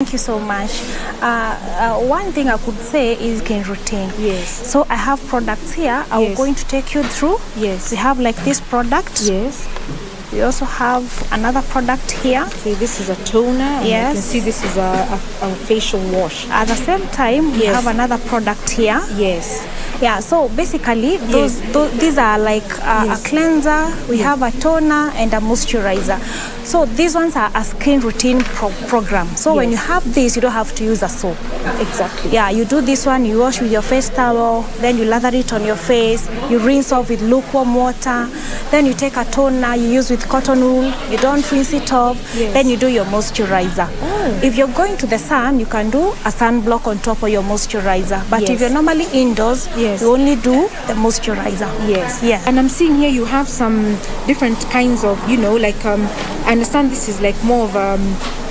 Thank you so much. One thing I could say is skin routine. Yes. So I have products here. I'm going to take you through. Yes. We have like this product. Yes. We also have another product here. Okay, this is a toner. Yes. And I can see this is a facial wash. At the same time, we have another product here. Yes. Yeah, so basically these are like a cleanser, we have a toner and a moisturizer. So these ones are a skin routine program. So when you have this, you don't have to use a soap. Exactly. Yeah, you do this one, you wash with your face towel, then you lather it on your face, you rinse off with lukewarm water, then you take a toner, you use with cotton wool, you don't rinse it off, then you do your moisturizer. If you're going to the sun, you can do a sunblock on top of your moisturizer. But if you're normally indoors, you only do the moisturizer. Yes. Yeah. And I'm seeing here you have some different kinds of, like, I understand this is like more of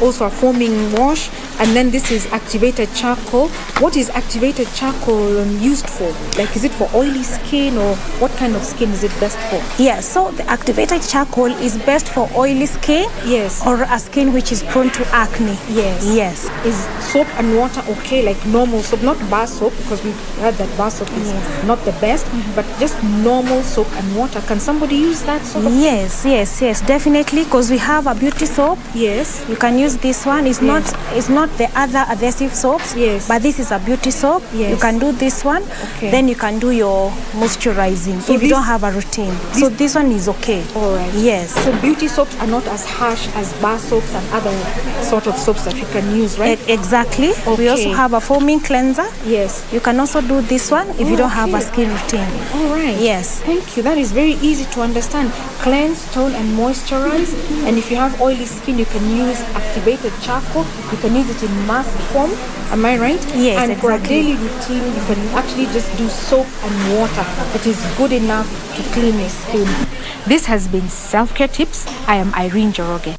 also a foaming wash, and then this is activated charcoal. What is activated charcoal used for? Like, is it for oily skin, or what kind of skin is it best for? Yes, so the activated charcoal is best for oily skin. Yes. Or a skin which is prone to acne. Yes. Yes. Is soap and water okay, like normal soap, not bar soap, because we've heard that bar soap is not the best, but just normal soap and water? Can somebody use that sort of? Yes, definitely, because we have a beauty soap. Yes. You can use this one. It's not the other adhesive soaps. Yes. But this is a beauty soap. Yes. You can do this one. Okay. Then you can do your moisturizing So if you don't have a routine. So this one is okay. All right. Yes. So beauty soaps are not as harsh as bar soaps and other sort of soaps that you can use, right? Exactly. Okay. We also have a foaming cleanser. Yes. You can also do this one if you don't have a skin routine. All right. Yes. Thank you. That is very easy to understand. Cleanse, tone, and moisturize. And if you have oily skin, you can use activated charcoal. You can use it in mask form. Am I right? Yes, and for a exactly. daily routine, you can actually just do soap and water. It is good enough to clean your skin. This has been Self-Care Tips. I am Irene Joroge.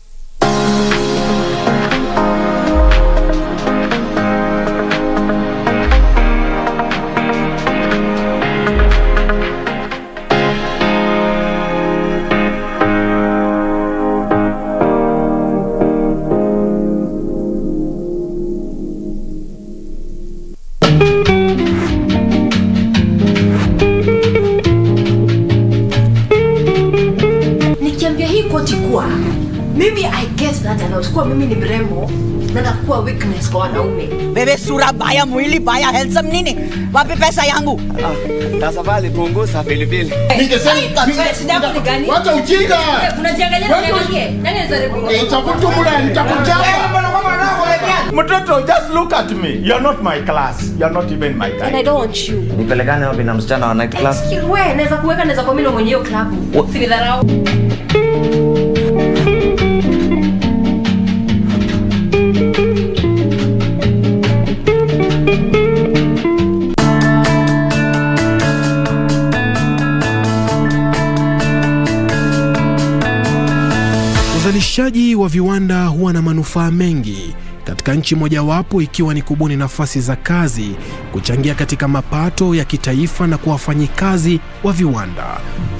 Mimi I guess that anakuwa mimi ni mrembo na nakuwa weakness kwa wanaume. Wewe sura baya, mwili baya, handsome nini? Wapi pesa yangu? Tafadhali punguza pilipili. Shida yako ni gani? Wacha ujinga. Unajiangalia unaangalia. Nani anajaribu? Nitakutumula, nitakuchapa. Mtoto, just look at me. You're not my class. You're not even my type. And I don't want you. Nipelekane wapi na msichana wa night class? Wewe naweza kuweka naweza kwa mimi mwenye hiyo club. Usinidharau. Uzalishaji wa viwanda huwa na manufaa mengi katika nchi mojawapo ikiwa ni kubuni nafasi za kazi, kuchangia katika mapato ya kitaifa na kwa wafanyikazi wa viwanda.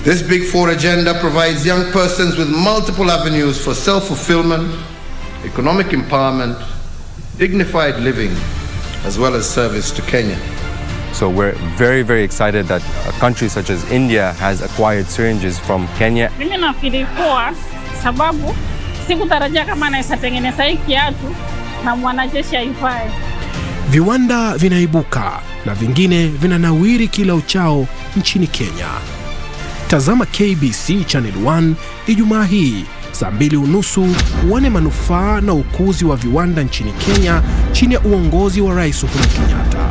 This Big Four agenda provides young persons with multiple avenues for self-fulfillment, economic empowerment, dignified living, as well as service to Kenya. So we're very, very excited that a country such as India has acquired syringes from Kenya. Mimi nafikiri poa sababu sikutarajia kama anaweza tengeneza hii kiatu na mwanajeshi aivae. Viwanda vinaibuka na vingine vinanawiri kila uchao nchini Kenya. Tazama KBC Channel 1 Ijumaa hii saa 2:30 uone manufaa na ukuzi wa viwanda nchini Kenya chini ya uongozi wa Rais Uhuru Kenyatta.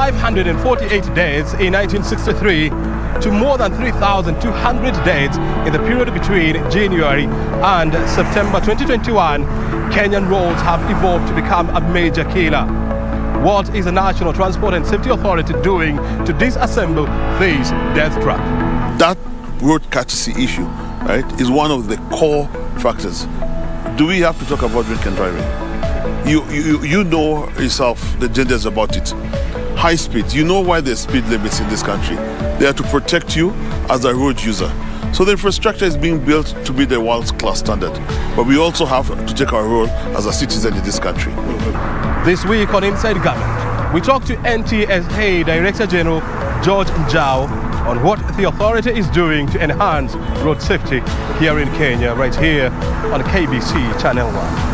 548 deaths in 1963 to more than 3,200 deaths in the period between January and September 2021, Kenyan roads have evolved to become a major killer. What is the National Transport and Safety Authority doing to disassemble this death trap? That road courtesy issue, right, is one of the core factors. Do we have to talk about drink and driving? You know yourself the dangers about it. High speed, you know why there's speed limits in this country. They are to protect you as a road user. So the infrastructure is being built to be the world's class standard. But we also have to take our role as a citizen in this country. This week on Inside Government, we talk to NTSA Director General George Njau on what the authority is doing to enhance road safety here in Kenya, right here on KBC Channel 1.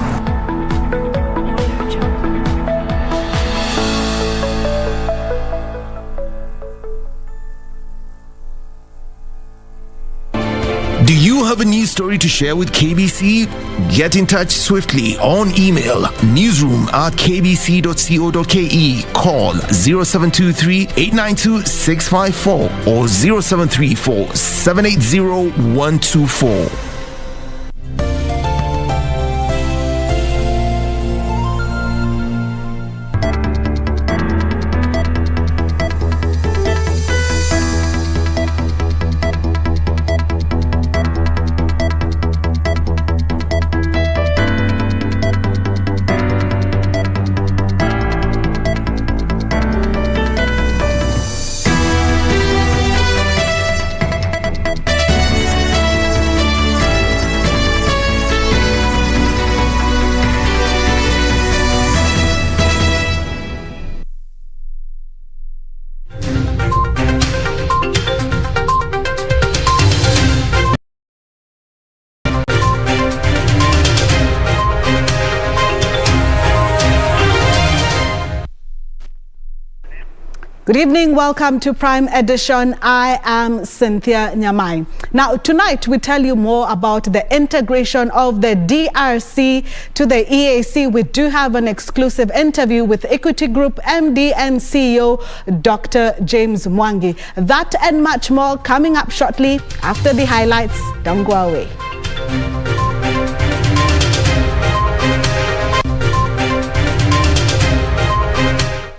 Do you have a news story to share with KBC? Get in touch swiftly on email newsroom@kbc.co.ke, call 0723 892 654 or 0734 780 124. Good evening, welcome to Prime Edition. I am Cynthia Nyamai. Now, tonight we tell you more about the integration of the DRC to the EAC. We do have an exclusive interview with Equity Group MD and CEO, Dr. James Mwangi. That and much more coming up shortly after the highlights. Don't go away.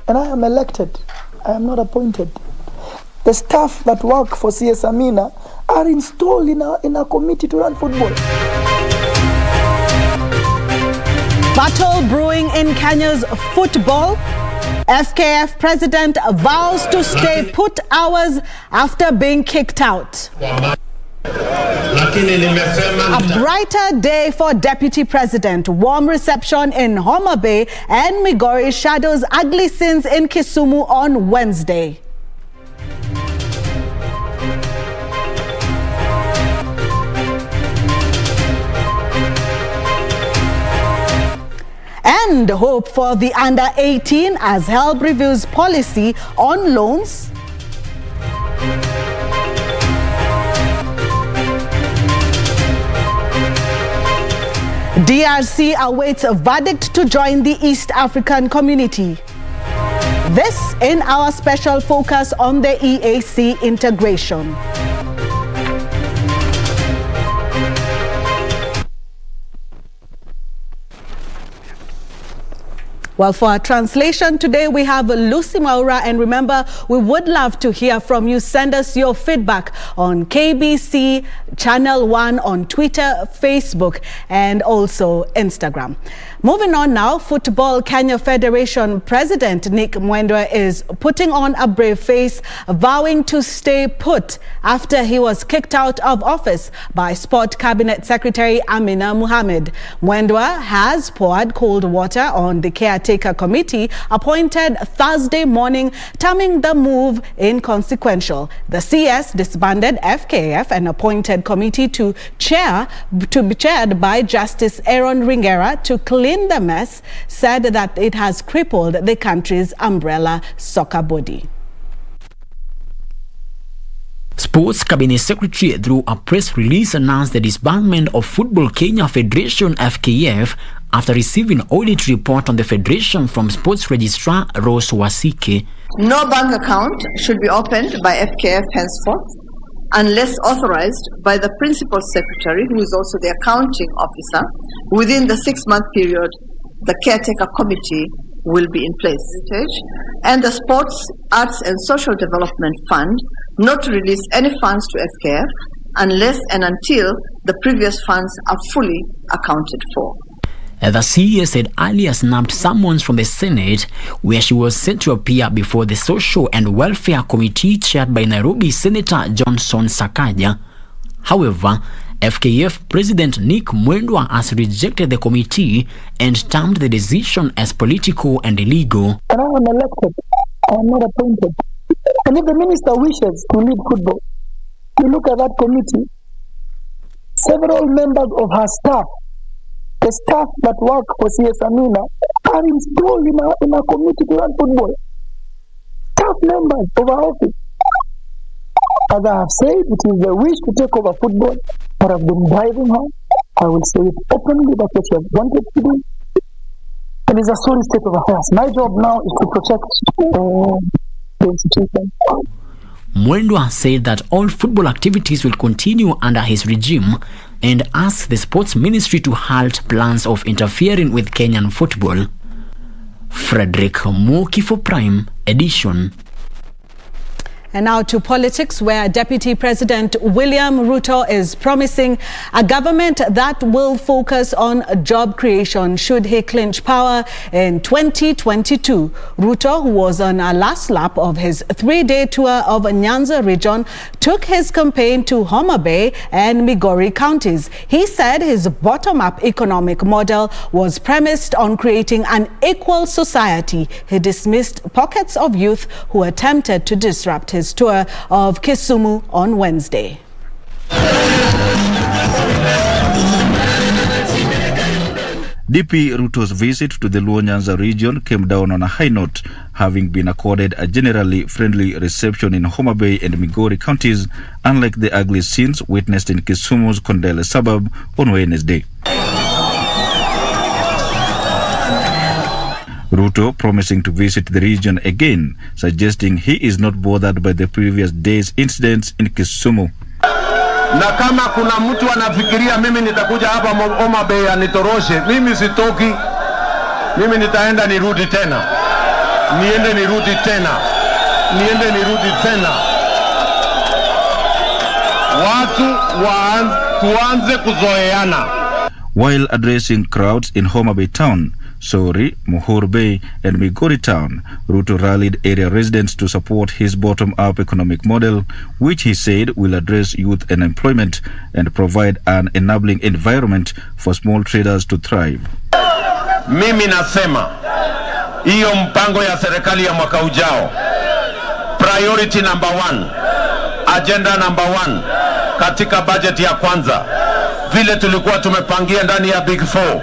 And I am elected. I am not appointed. The staff that work for CS Amina are installed in a committee to run football. Battle brewing in Kenya's football. FKF president vows to stay put hours after being kicked out. A brighter day for Deputy President. Warm reception in Homa Bay and Migori shadows ugly scenes in Kisumu on Wednesday. And hope for the under-18 as HELB reviews policy on loans. DRC awaits a verdict to join the East African community. This in our special focus on the EAC integration. Well, for our translation today, we have Lucy Maura. And remember, we would love to hear from you. Send us your feedback on KBC Channel 1 on Twitter, Facebook, and also Instagram. Moving on now, Football Kenya Federation President Nick Mwendwa is putting on a brave face, vowing to stay put after he was kicked out of office by Sport Cabinet Secretary Amina Mohamed. Mwendwa has poured cold water on the caretaker committee appointed Thursday morning, terming the move inconsequential. The CS disbanded FKF and appointed committee to be chaired by Justice Aaron Ringera to clean the mess, said that it has crippled the country's umbrella soccer body. Sports Cabinet Secretary, through a press release, announced the disbandment of Football Kenya Federation (FKF) after receiving an audit report on the federation from Sports Registrar Rose Wasike. No bank account should be opened by FKF henceforth unless authorized by the Principal Secretary, who is also the accounting officer. Within the 6-month period, the caretaker committee will be in place. And the Sports, Arts and Social Development Fund not to release any funds to FKF unless and until the previous funds are fully accounted for. The CES had earlier snapped summons from the Senate, where she was set to appear before the Social and Welfare Committee chaired by Nairobi Senator Johnson Sakaja. However, FKF President Nick Mwendwa has rejected the committee and termed the decision as political and illegal. And I am elected. I am not appointed. And if the minister wishes to lead football, you look at that committee, several members of her staff, the staff that work for CS Amina, are installed in a committee to run football. Staff members of our office. As I have said, it is the wish to take over football that have been driving her. I will say it openly, that's what she has wanted to do. And it's a sorry state of affairs. My job now is to protect the institution. Mwendwa said that all football activities will continue under his regime and asked the sports ministry to halt plans of interfering with Kenyan football. Frederick Moki for Prime Edition. And now to politics, where Deputy President William Ruto is promising a government that will focus on job creation should he clinch power in 2022. Ruto, who was on a last lap of his 3-day tour of Nyanza region, took his campaign to Homa Bay and Migori counties. He said his bottom-up economic model was premised on creating an equal society. He dismissed pockets of youth who attempted to disrupt his tour of Kisumu on Wednesday. DP Ruto's visit to the Luo Nyanza region came down on a high note, having been accorded a generally friendly reception in Homa Bay and Migori counties, unlike the ugly scenes witnessed in Kisumu's Kondele suburb on Wednesday. Ruto promising to visit the region again, suggesting he is not bothered by the previous day's incidents in Kisumu. Na kama kuna mtu anafikiria mimi nitakuja hapa Homa Bay anitoroshe, mimi sitoki. Mimi nitaenda nirudi tena. Niende nirudi tena. Niende nirudi tena. Watu tuanze kuzoeana. While addressing crowds in Homa Bay town, Sori, Muhur Bay and Migori town, Ruto rallied area residents to support his bottom-up economic model, which he said will address youth unemployment and provide an enabling environment for small traders to thrive. Mimi nasema, hiyo mpango ya serikali ya mwaka ujao, priority number 1, agenda number 1, katika budget ya kwanza, vile tulikuwa tumepangia ndani ya Big 4.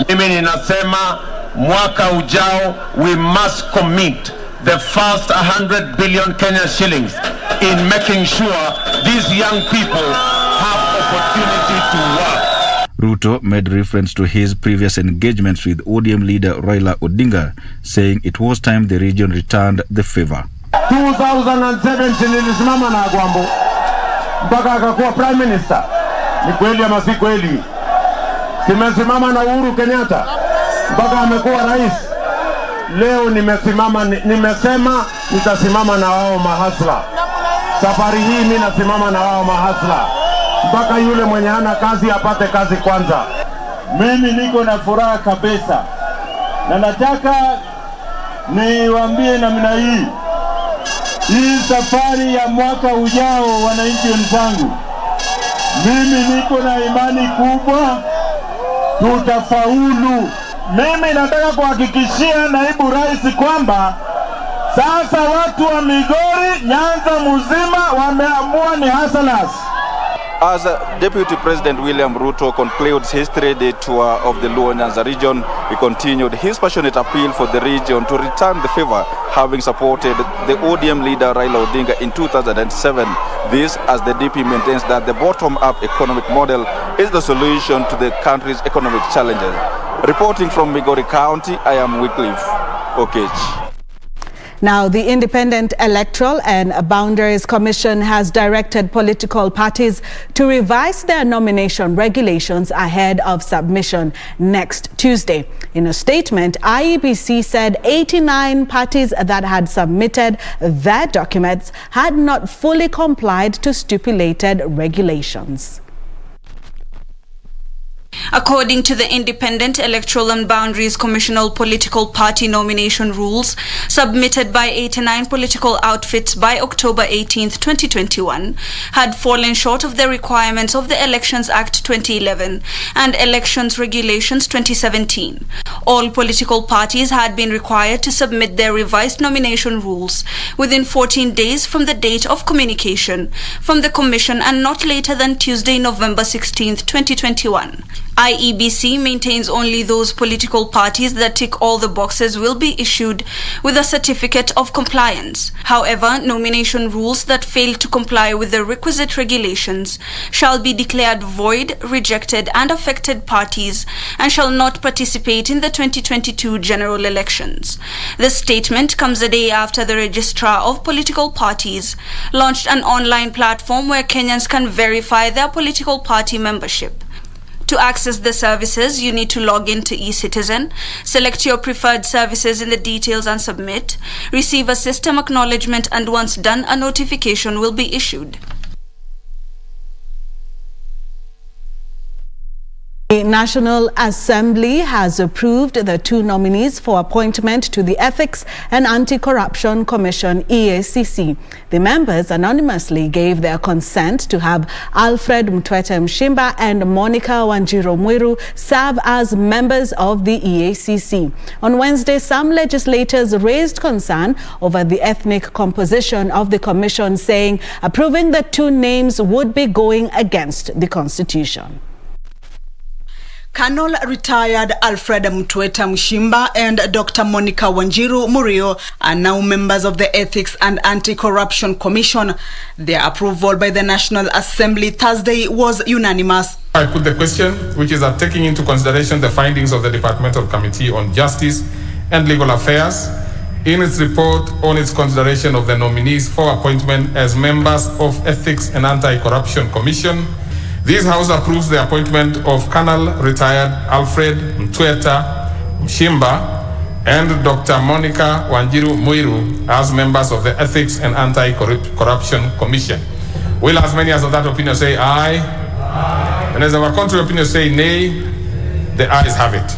Mimi ninasema mwaka ujao we must commit the first 100 billion Kenyan shillings in making sure these young people have opportunity to work. Ruto made reference to his previous engagements with ODM leader Raila Odinga, saying it was time the region returned the favor. 2007 nilisimama na Agwambo mpaka akakuwa prime minister. Ni kweli ama si kweli? Nimesimama na Uhuru Kenyatta mpaka amekuwa rais. Leo nimesema nitasimama na wao mahasla. Safari hii mimi nasimama na wao mahasla mpaka yule mwenye hana kazi apate kazi kwanza. Mimi niko na furaha kabisa, na nataka niwaambie namna hii safari ya mwaka ujao, wananchi wenzangu, mimi niko na imani kubwa tutafaulu. Mimi nataka kuhakikishia naibu rais kwamba sasa watu wa Migori, Nyanza mzima wameamua ni hustlers. As Deputy President William Ruto concludes his 3-day tour of the Luo Nyanza region, he continued his passionate appeal for the region to return the favor, having supported the ODM leader Raila Odinga in 2007. This as the DP maintains that the bottom-up economic model is the solution to the country's economic challenges. Reporting from Migori County, I am Wycliffe Okech. Now, the Independent Electoral and Boundaries Commission has directed political parties to revise their nomination regulations ahead of submission next Tuesday. In a statement, IEBC said 89 parties that had submitted their documents had not fully complied to stipulated regulations. According to the Independent Electoral and Boundaries Commissional Political Party Nomination Rules submitted by 89 political outfits by October 18, 2021, had fallen short of the requirements of the Elections Act 2011 and Elections Regulations 2017. All political parties had been required to submit their revised nomination rules within 14 days from the date of communication from the Commission and not later than Tuesday, November 16, 2021. IEBC maintains only those political parties that tick all the boxes will be issued with a certificate of compliance. However, nomination rules that fail to comply with the requisite regulations shall be declared void, rejected, and affected parties and shall not participate in the 2022 general elections. The statement comes a day after the Registrar of Political Parties launched an online platform where Kenyans can verify their political party membership. To access the services, you need to log in to eCitizen, select your preferred services in the details and submit, receive a system acknowledgement, and once done, a notification will be issued. The National Assembly has approved the 2 nominees for appointment to the Ethics and Anti-Corruption Commission EACC. The members anonymously gave their consent to have Alfred Mtwete Mshimba and Monica Wanjiru Mwiru serve as members of the EACC. On Wednesday, some legislators raised concern over the ethnic composition of the commission, saying approving the 2 names would be going against the Constitution. Colonel retired Alfred Mtwete Mshimba and Dr. Monica Wanjiru Mwiru are now members of the Ethics and Anti-Corruption Commission. Their approval by the National Assembly Thursday was unanimous. I put the question, which is that taking into consideration the findings of the Departmental Committee on Justice and Legal Affairs in its report on its consideration of the nominees for appointment as members of Ethics and Anti-Corruption Commission, this House approves the appointment of Colonel retired Alfred Mtwete Mshimba and Dr. Monica Wanjiru Mwiru as members of the Ethics and Anti-Corruption Commission. Will as many as of that opinion say aye? Aye. And as our contrary opinion say nay? The ayes have it.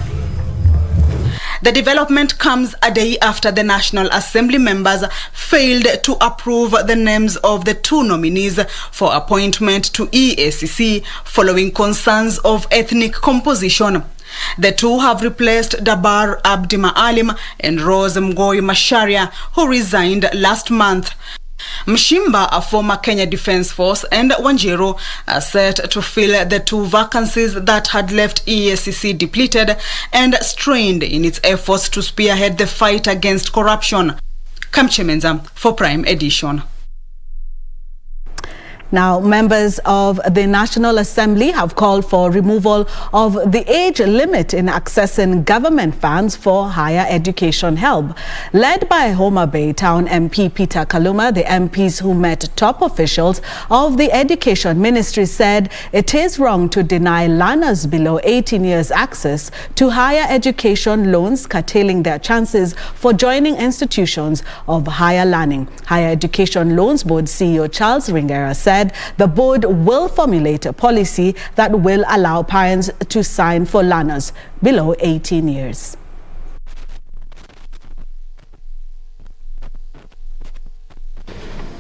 The development comes a day after the National Assembly members failed to approve the names of the 2 nominees for appointment to EACC following concerns of ethnic composition. The 2 have replaced Dabar Abdi Maalim and Rose Mgoi Masharia, who resigned last month. Mshimba, a former Kenya Defence Force, and Wanjiru are set to fill the 2 vacancies that had left EACC depleted and strained in its efforts to spearhead the fight against corruption. Kamchemenza for Prime Edition. Now, members of the National Assembly have called for removal of the age limit in accessing government funds for higher education help. Led by Homa Bay Town MP Peter Kaluma, the MPs who met top officials of the Education Ministry said it is wrong to deny learners below 18 years access to higher education loans, curtailing their chances for joining institutions of higher learning. Higher Education Loans Board CEO Charles Ringera said the board will formulate a policy that will allow parents to sign for learners below 18 years.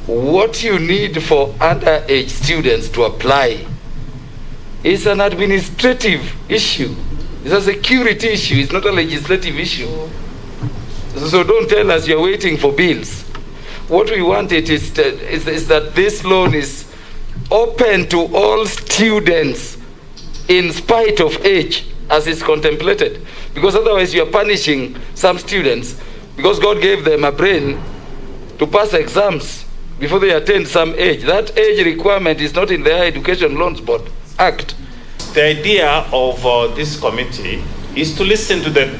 What you need for underage students to apply is an administrative issue. It's a security issue. It's not a legislative issue. So don't tell us you're waiting for bills. What we want is that this loan is open to all students in spite of age as is contemplated, because otherwise you are punishing some students because God gave them a brain to pass exams before they attain some age. That age requirement is not in the Higher Education Loans Board Act. The idea of this committee is to listen to the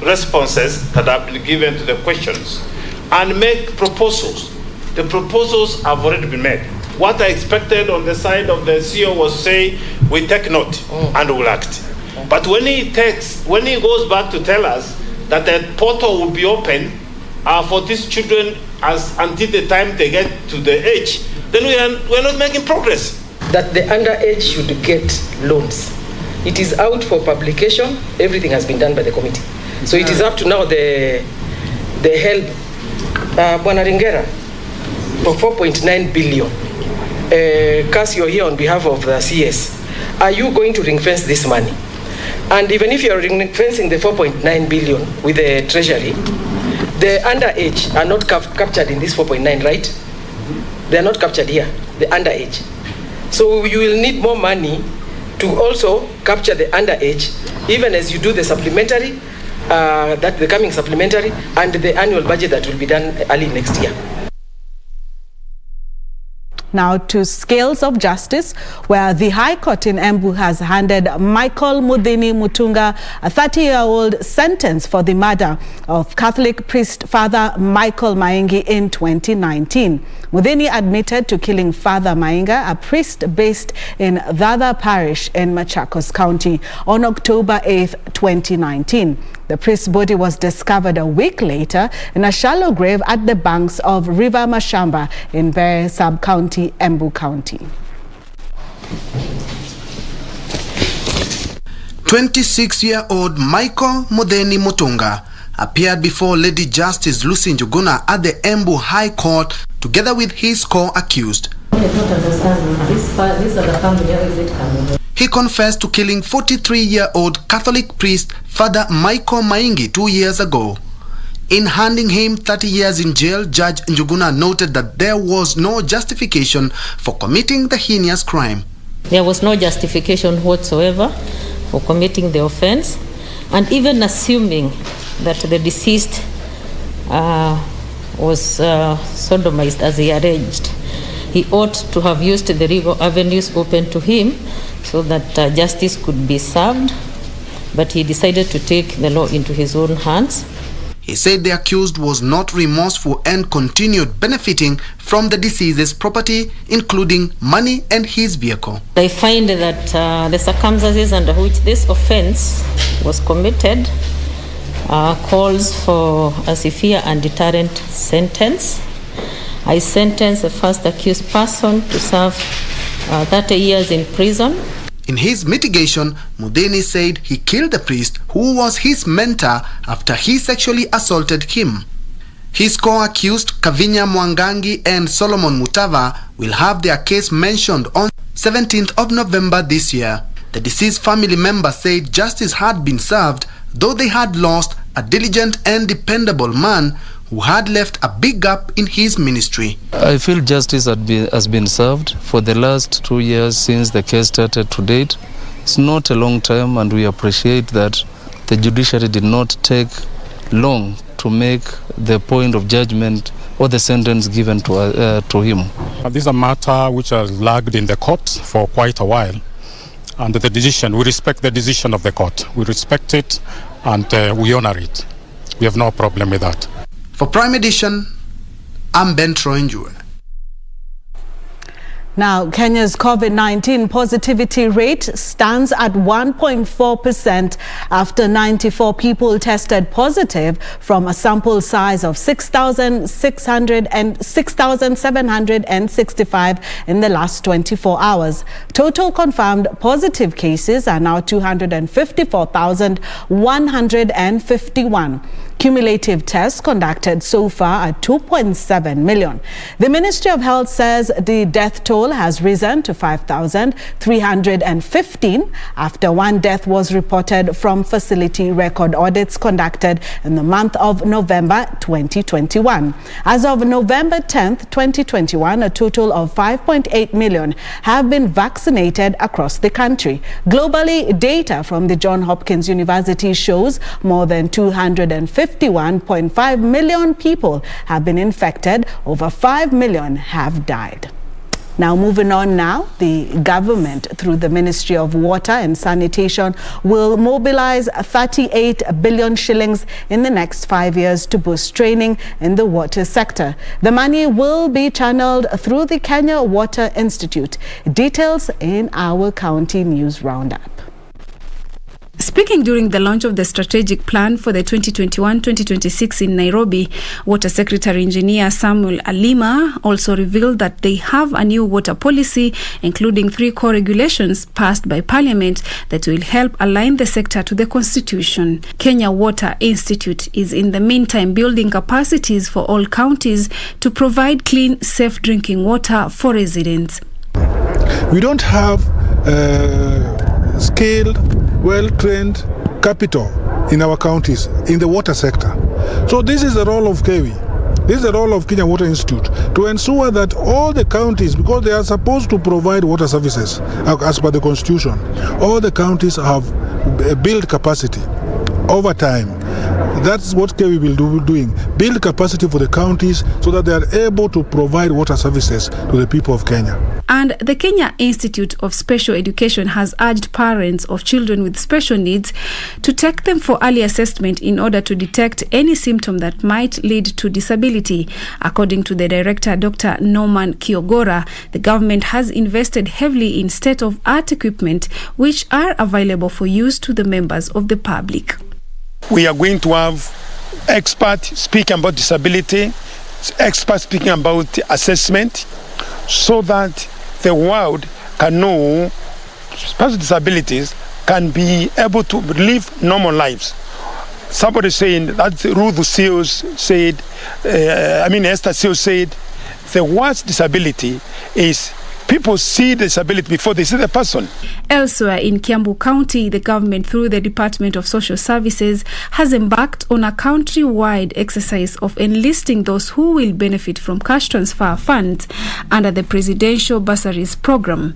responses that have been given to the questions and make proposals. The proposals have already been made. What I expected on the side of the CEO was say, we take note and will act. But when he goes back to tell us that the portal will be open for these children until the time they get to the age, then we're not making progress. That the underage should get loans. It is out for publication. Everything has been done by the committee. So it is up to now the help Bwana Ringera for 4.9 billion. Cass, you're here on behalf of the CS. Are you going to ring fence this money? And even if you're ring fencing the 4.9 billion with the treasury, the underage are not captured in this 4.9, right? They are not captured here, the underage. So you will need more money to also capture the underage, even as you do the supplementary, the coming supplementary, and the annual budget that will be done early next year. Now to scales of justice, where the High Court in Embu has handed Michael Mudhini Mutunga a 30-year-old sentence for the murder of Catholic priest Father Michael Maingi in 2019. Mudhini admitted to killing Father Mainga, a priest based in Dada Parish in Machakos County, on October 8, 2019. The priest's body was discovered a week later in a shallow grave at the banks of River Mashamba in Bere Sub-County, Embu County. 26-year-old Michael Mudhini Mutunga appeared before Lady Justice Lucy Njuguna at the Embu High Court together with his co-accused. He confessed to killing 43-year-old Catholic priest Father Michael Maingi 2 years ago. In handing him 30 years in jail, Judge Njuguna noted that there was no justification for committing the heinous crime. There was no justification whatsoever for committing the offense, and even assuming that the deceased was sodomized as he alleged, he ought to have used the legal avenues open to him so that justice could be served, but he decided to take the law into his own hands. He said the accused was not remorseful and continued benefiting from the deceased's property, including money and his vehicle. I find that the circumstances under which this offense was committed calls for a severe and deterrent sentence. I sentence the first accused person to serve 30 years in prison. In his mitigation, Mudhini said he killed the priest who was his mentor after he sexually assaulted him. His co-accused Kavinya Mwangangi and Solomon Mutava will have their case mentioned on 17th of November this year. The deceased family member said justice had been served, though they had lost a diligent and dependable man who had left a big gap in his ministry. I feel justice has been served for the last 2 years since the case started to date. It's not a long time, and we appreciate that the judiciary did not take long to make the point of judgment or the sentence given to him. This is a matter which has lagged in the court for quite a while, and the decision, we respect the decision of the court. We respect it and we honor it. We have no problem with that. For Prime Edition, I'm Ben Troinjue. Now, Kenya's COVID-19 positivity rate stands at 1.4% after 94 people tested positive from a sample size of 6,765 in the last 24 hours. Total confirmed positive cases are now 254,151. Cumulative tests conducted so far are 2.7 million. The Ministry of Health says the death toll has risen to 5,315 after one death was reported from facility record audits conducted in the month of November 2021. As of November 10th, 2021, a total of 5.8 million have been vaccinated across the country. Globally, data from the Johns Hopkins University shows more than 251.5 million people have been infected. Over 5 million have died. Now, moving on now, the government, through the Ministry of Water and Sanitation, will mobilize 38 billion shillings in the next 5 years to boost training in the water sector. The money will be channeled through the Kenya Water Institute. Details in our county news roundup. Speaking during the launch of the strategic plan for the 2021-2026 in Nairobi, Water Secretary Engineer Samuel Alima also revealed that they have a new water policy, including 3 core regulations passed by Parliament that will help align the sector to the Constitution. Kenya Water Institute is in the meantime building capacities for all counties to provide clean, safe drinking water for residents. We don't have skilled, well-trained capital in our counties in the water sector. So this is the role of KEWI. This is the role of Kenya Water Institute to ensure that all the counties, because they are supposed to provide water services as per the Constitution, all the counties have built capacity over time. That's what KEWI will do, build capacity for the counties so that they are able to provide water services to the people of Kenya. And the Kenya Institute of Special Education has urged parents of children with special needs to take them for early assessment in order to detect any symptom that might lead to disability. According to the director, Dr. Norman Kiogora, the government has invested heavily in state-of-art equipment which are available for use to the members of the public. We are going to have experts speaking about disability, experts speaking about assessment, so that the world can know special disabilities can be able to live normal lives. Somebody saying that Ruth Seals said, Esther Seals said, the worst disability is people see the disability before they see the person. Elsewhere in Kiambu County, the government, through the Department of Social Services, has embarked on a county-wide exercise of enlisting those who will benefit from cash transfer funds under the Presidential Bursaries Program.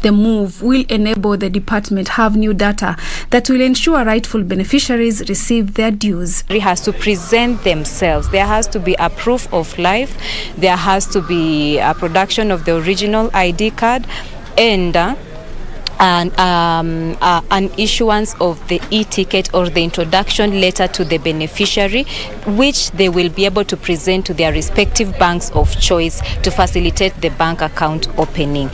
The move will enable the department have new data that will ensure rightful beneficiaries receive their dues. It has to present themselves. There has to be a proof of life. There has to be a production of the original ID card and an issuance of the e-ticket or the introduction letter to the beneficiary, which they will be able to present to their respective banks of choice to facilitate the bank account opening.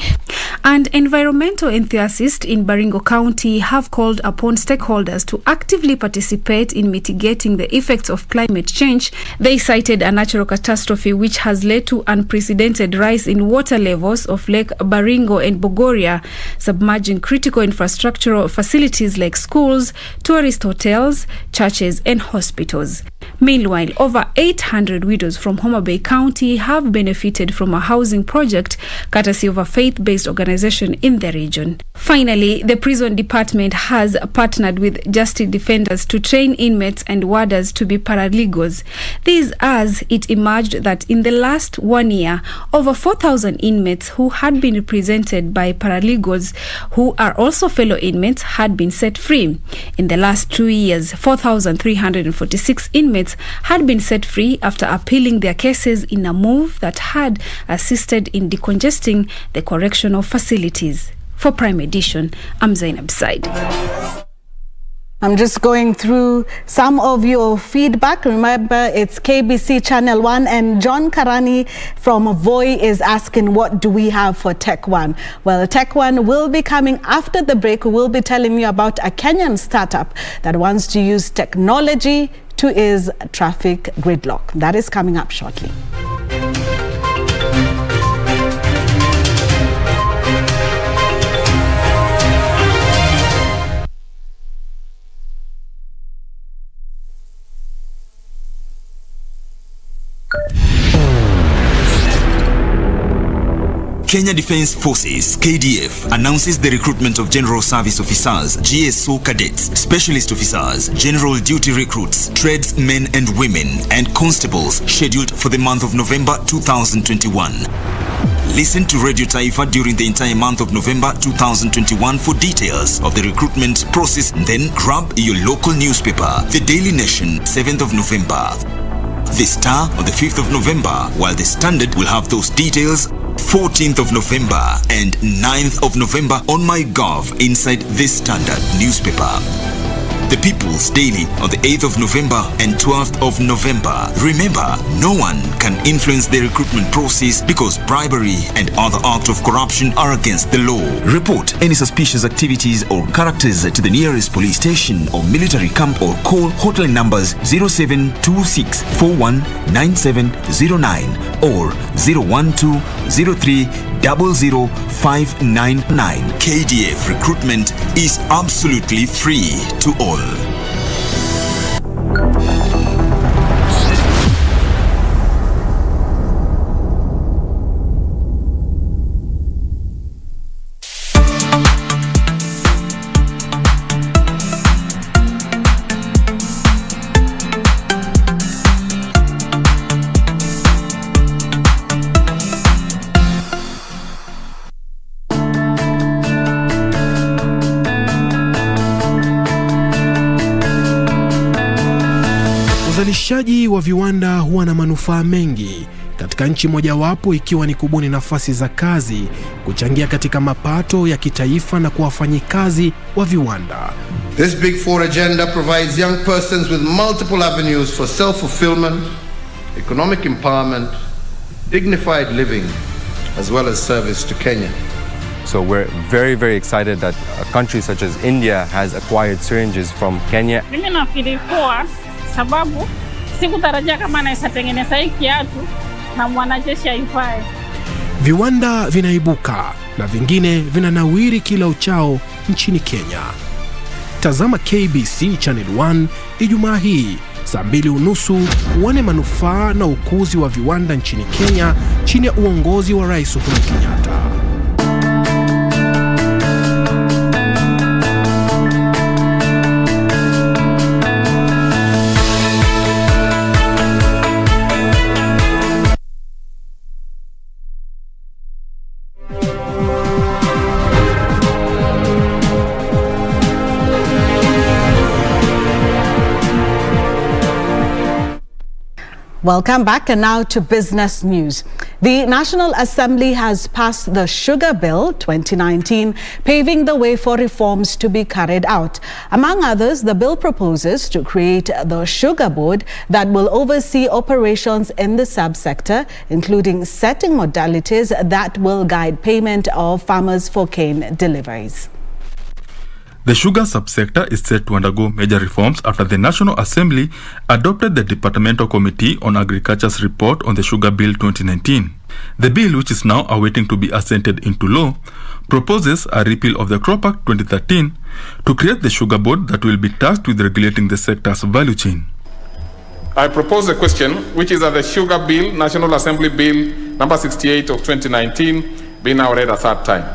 And environmental enthusiasts in Baringo County have called upon stakeholders to actively participate in mitigating the effects of climate change. They cited a natural catastrophe which has led to unprecedented rise in water levels of Lake Baringo and Bogoria, submerging critical infrastructural facilities like schools, tourist hotels, churches and hospitals. Meanwhile, over 800 widows from Homa Bay County have benefited from a housing project courtesy of a faith-based organization in the region. Finally, the prison department has partnered with justice defenders to train inmates and warders to be paralegals. This as it emerged that in the last 1 year, over 4,000 inmates who had been represented by paralegals who are also fellow inmates had been set free. In the last 2 years, 4,346 inmates had been set free after appealing their cases in a move that had assisted in decongesting the correctional facilities. For Prime Edition, I'm Zainab Said. I'm just going through some of your feedback. Remember, it's KBC Channel 1, and John Karani from Voi is asking, what do we have for Tech One? Well, Tech One will be coming after the break. We will be telling you about a Kenyan startup that wants to use technology to ease traffic gridlock. That is coming up shortly. Kenya Defence Forces, KDF, announces the recruitment of General Service Officers, GSO cadets, Specialist Officers, General Duty Recruits, tradesmen and women, and constables scheduled for the month of November 2021. Listen to Radio Taifa during the entire month of November 2021 for details of the recruitment process. Then grab your local newspaper, The Daily Nation, 7th of November. The Star on the 5th of November, while the Standard will have those details 14th of November and 9th of November on MyGov inside this Standard newspaper. The People's Daily on the 8th of November and 12th of November. Remember, no one can influence the recruitment process because bribery and other acts of corruption are against the law. Report any suspicious activities or characters to the nearest police station or military camp or call hotline numbers 0726 419709 or 01203 00599. KDF recruitment is absolutely free to all. Uzalishaji wa viwanda huwa na manufaa mengi katika nchi mojawapo ikiwa ni kubuni nafasi za kazi, kuchangia katika mapato ya kitaifa na kuwafanyikazi wa viwanda. This Big Four agenda provides young persons with multiple avenues for self-fulfillment, economic empowerment, dignified living, as well as service to Kenya. So we're very, very excited that a country such as India has acquired syringes from Kenya. Mimi nafikiri kuwa sababu sikutarajia kama anaweza tengeneza hii kiatu na mwanajeshi aifae. Viwanda vinaibuka na vingine vinanawiri kila uchao nchini Kenya. Tazama KBC Channel 1 Ijumaa hii saa 2:30 uone manufaa na ukuzi wa viwanda nchini Kenya chini ya uongozi wa Rais Uhuru Kenyatta. Welcome back, and now to business news. The National Assembly has passed the Sugar Bill 2019, paving the way for reforms to be carried out. Among others, the bill proposes to create the Sugar Board that will oversee operations in the subsector, including setting modalities that will guide payment of farmers for cane deliveries. The sugar subsector is set to undergo major reforms after the National Assembly adopted the Departmental Committee on Agriculture's report on the Sugar Bill 2019. The bill, which is now awaiting to be assented into law, proposes a repeal of the Crop Act 2013 to create the Sugar Board that will be tasked with regulating the sector's value chain. I propose a question, which is that the Sugar Bill, National Assembly Bill number 68 of 2019, be now read a third time.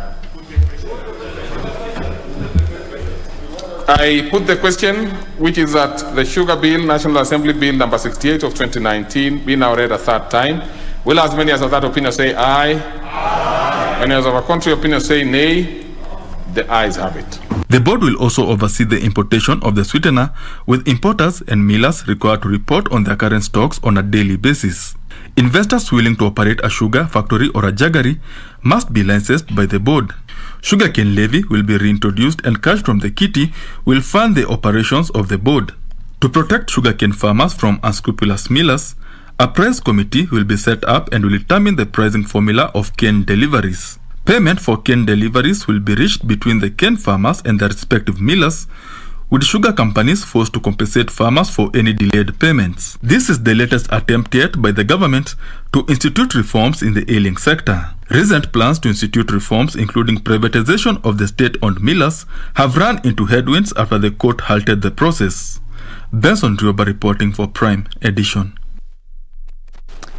I put the question, which is that the Sugar Bill, National Assembly Bill number 68 of 2019, be now read a third time. Will as many as of that opinion say aye? Aye. Many as of a contrary opinion say nay? The ayes have it. The board will also oversee the importation of the sweetener, with importers and millers required to report on their current stocks on a daily basis. Investors willing to operate a sugar factory or a jaggery must be licensed by the board. Sugarcane levy will be reintroduced, and cash from the kitty will fund the operations of the board. To protect sugarcane farmers from unscrupulous millers, a price committee will be set up and will determine the pricing formula of cane deliveries. Payment for cane deliveries will be reached between the cane farmers and their respective millers, with sugar companies forced to compensate farmers for any delayed payments. This is the latest attempt yet by the government to institute reforms in the ailing sector. Recent plans to institute reforms, including privatization of the state-owned millers, have run into headwinds after the court halted the process. Benson Rioba reporting for Prime Edition.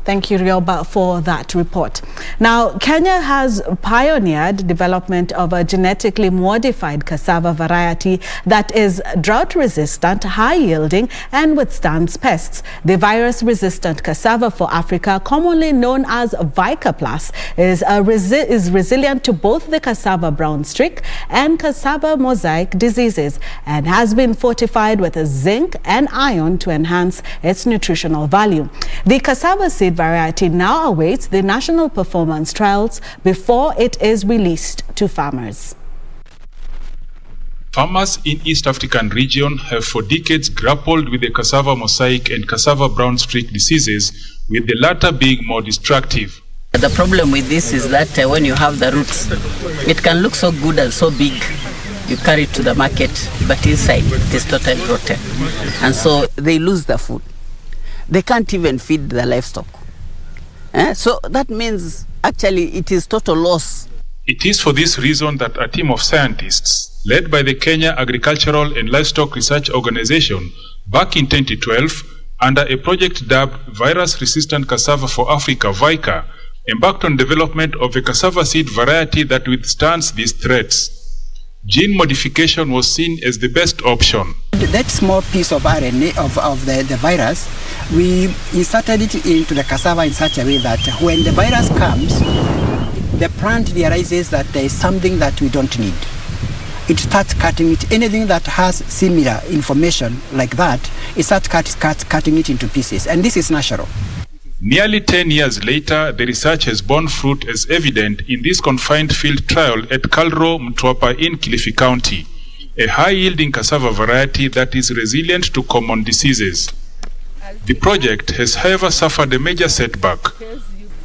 Thank you, Rioba, for that report. Now, Kenya has pioneered development of a genetically modified cassava variety that is drought-resistant, high-yielding, and withstands pests. The virus-resistant cassava for Africa, commonly known as Vica Plus, is resilient to both the cassava brown streak and cassava mosaic diseases, and has been fortified with zinc and iron to enhance its nutritional value. The cassava seed variety now awaits the national performance trials before it is released to farmers. Farmers in East African region have for decades grappled with the cassava mosaic and cassava brown streak diseases, with the latter being more destructive. The problem with this is that when you have the roots, it can look so good and so big. You carry it to the market, but inside it is totally rotten. And so they lose the food. They can't even feed the livestock. So that means actually it is total loss. It is for this reason that a team of scientists, led by the Kenya Agricultural and Livestock Research Organization, back in 2012, under a project dubbed Virus-Resistant Cassava for Africa, VICA, embarked on development of a cassava seed variety that withstands these threats. Gene modification was seen as the best option. That small piece of RNA of the virus, we inserted it into the cassava in such a way that when the virus comes, the plant realizes that there is something that we don't need. It starts cutting it. Anything that has similar information like that, it starts cutting it into pieces. And this is natural. Nearly 10 years later, the research has borne fruit as evident in this confined field trial at Kalro Mtwapa in Kilifi County, a high-yielding cassava variety that is resilient to common diseases. The project has, however, suffered a major setback.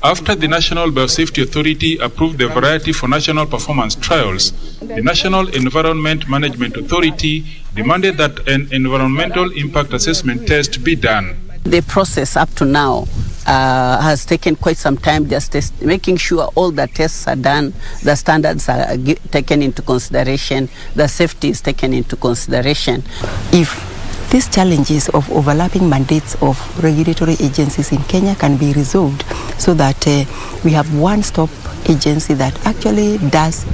After the National Biosafety Authority approved the variety for national performance trials, the National Environment Management Authority demanded that an environmental impact assessment test be done. The process up to now has taken quite some time, just making sure all the tests are done, the standards are taken into consideration, the safety is taken into consideration. If these challenges of overlapping mandates of regulatory agencies in Kenya can be resolved so that we have one-stop agency that actually does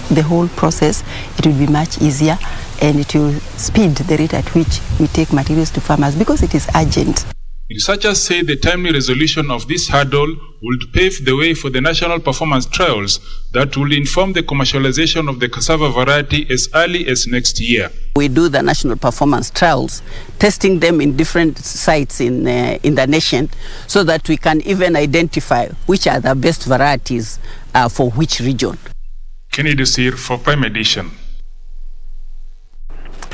the whole process, it will be much easier and it will speed the rate at which we take materials to farmers because it is urgent. Researchers say the timely resolution of this hurdle would pave the way for the national performance trials that will inform the commercialization of the cassava variety as early as next year. We do the national performance trials, testing them in different sites in the nation so that we can even identify which are the best varieties for which region. Kennedy Sir for Prime Edition.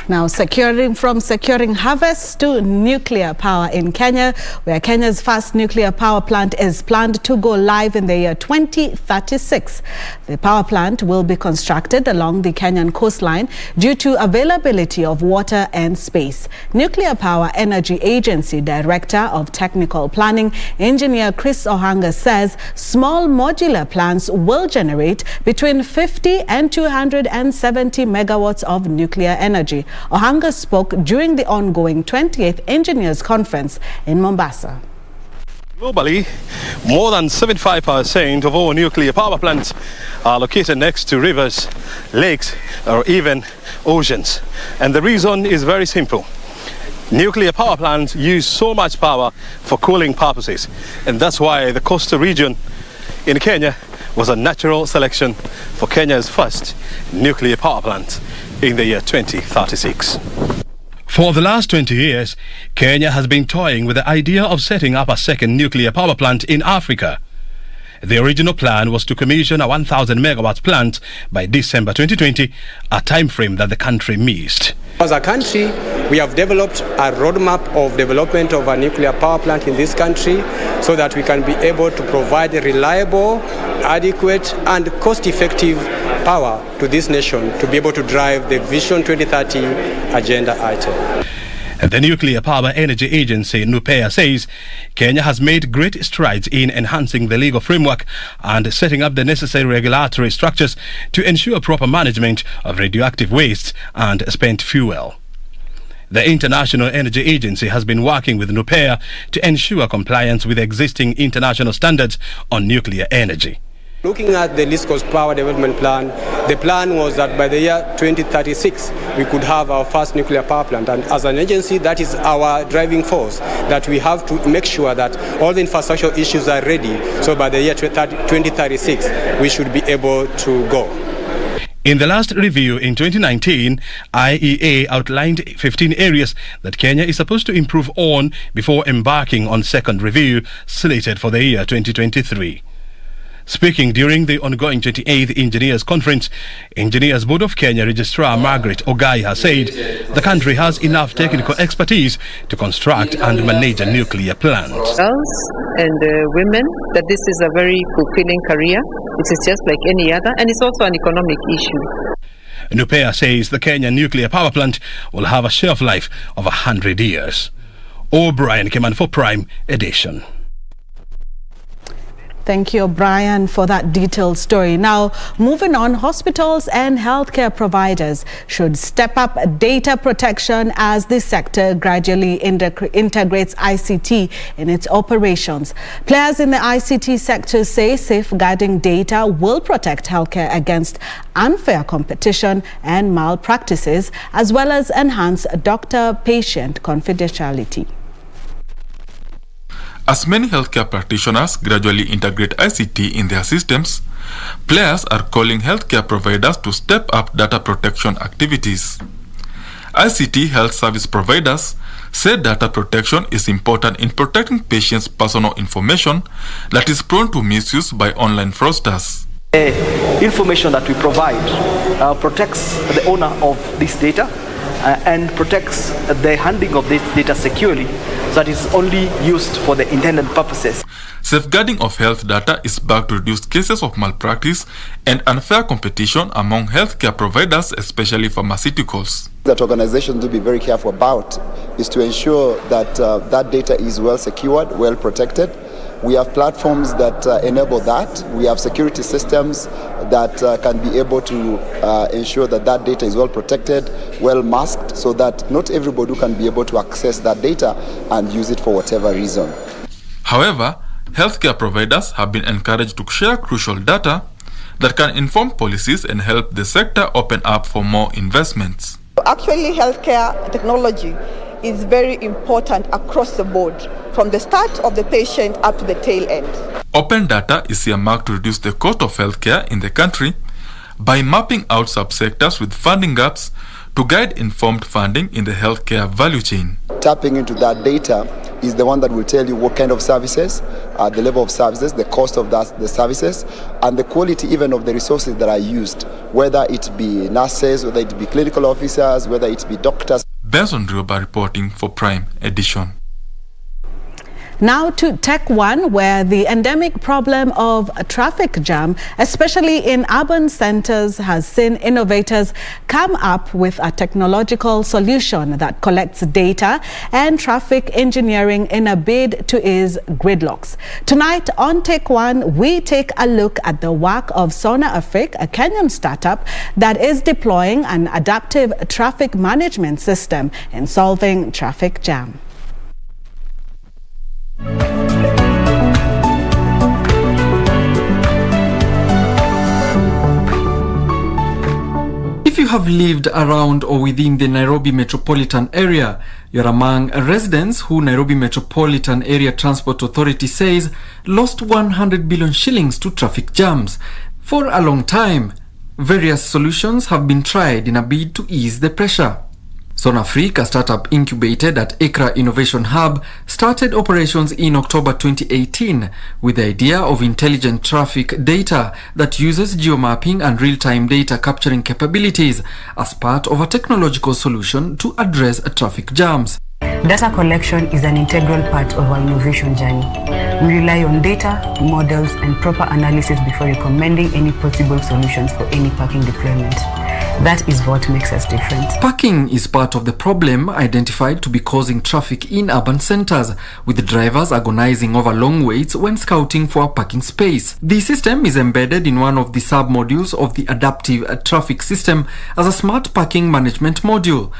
Now, securing harvest to nuclear power in Kenya, where Kenya's first nuclear power plant is planned to go live in the year 2036. The power plant will be constructed along the Kenyan coastline due to availability of water and space. Nuclear Power Energy Agency Director of Technical Planning, Engineer Chris Ohanga, says small modular plants will generate between 50 and 270 megawatts of nuclear energy. Ohanga spoke during the ongoing 28th Engineers Conference in Mombasa. Globally, more than 75% of all nuclear power plants are located next to rivers, lakes, or even oceans. And the reason is very simple. Nuclear power plants use so much power for cooling purposes. And that's why the coastal region in Kenya was a natural selection for Kenya's first nuclear power plant in the year 2036. For the last 20 years, Kenya has been toying with the idea of setting up a second nuclear power plant in Africa. The original plan was to commission a 1,000 megawatt plant by December 2020, a time frame that the country missed. As a country, we have developed a roadmap of development of a nuclear power plant in this country so that we can be able to provide a reliable, adequate and cost-effective power to this nation to be able to drive the Vision 2030 agenda item. The Nuclear Power Energy Agency, NUPEA, says Kenya has made great strides in enhancing the legal framework and setting up the necessary regulatory structures to ensure proper management of radioactive waste and spent fuel. The International Energy Agency has been working with NUPEA to ensure compliance with existing international standards on nuclear energy. Looking at the East Coast Power Development Plan, the plan was that by the year 2036, we could have our first nuclear power plant. And as an agency, that is our driving force, that we have to make sure that all the infrastructure issues are ready. So by the year 2036, we should be able to go. In the last review in 2019, IEA outlined 15 areas that Kenya is supposed to improve on before embarking on second review slated for the year 2023. Speaking during the ongoing 28th Engineers Conference, Engineers Board of Kenya Registrar Margaret Ogaya said the country has enough technical expertise to construct and manage a nuclear plant. Girls and women, that this is a very fulfilling career. It is just like any other, and it's also an economic issue. NUPEA says the Kenya nuclear power plant will have a shelf life of 100 years. O'Brien Keman for Prime Edition. Thank you, O'Brien, for that detailed story. Now, moving on, hospitals and healthcare providers should step up data protection as the sector gradually integrates ICT in its operations. Players in the ICT sector say safeguarding data will protect healthcare against unfair competition and malpractices, as well as enhance doctor-patient confidentiality. As many healthcare practitioners gradually integrate ICT in their systems, players are calling healthcare providers to step up data protection activities. ICT health service providers say data protection is important in protecting patients' personal information that is prone to misuse by online fraudsters. The information that we provide protects the owner of this data and protects the handling of this data securely, so that is only used for the intended purposes. Safeguarding of health data is backed to reduce cases of malpractice and unfair competition among healthcare providers, especially pharmaceuticals. That organizations will be very careful about is to ensure that that data is well secured, well protected. We have platforms that enable that. We have security systems that can be able to ensure that that data is well protected, well masked, so that not everybody can be able to access that data and use it for whatever reason. However, healthcare providers have been encouraged to share crucial data that can inform policies and help the sector open up for more investments. Actually, healthcare technology is very important across the board, from the start of the patient up to the tail end. Open data is earmarked to reduce the cost of healthcare in the country by mapping out subsectors with funding gaps to guide informed funding in the healthcare value chain. Tapping into that data is the one that will tell you what kind of services, the level of services, the cost of the services, and the quality even of the resources that are used, whether it be nurses, whether it be clinical officers, whether it be doctors. Benson Rioba reporting for Prime Edition. Now to Tech One, where the endemic problem of a traffic jam, especially in urban centers, has seen innovators come up with a technological solution that collects data and traffic engineering in a bid to ease gridlocks. Tonight on Tech One, we take a look at the work of Sona Afrique, a Kenyan startup that is deploying an adaptive traffic management system in solving traffic jam. If you have lived around or within the Nairobi metropolitan area, you're among residents who Nairobi Metropolitan Area Transport Authority says lost 100 billion shillings to traffic jams. For a long time, various solutions have been tried in a bid to ease the pressure. Sona Afrique, a startup incubated at Accra Innovation Hub, started operations in October 2018 with the idea of intelligent traffic data that uses geomapping and real-time data capturing capabilities as part of a technological solution to address traffic jams. Data collection is an integral part of our innovation journey. We rely on data, models, and proper analysis before recommending any possible solutions for any parking deployment. That is what makes us different. Parking is part of the problem identified to be causing traffic in urban centers, with drivers agonizing over long waits when scouting for a parking space. The system is embedded in one of the sub-modules of the adaptive traffic system as a smart parking management module.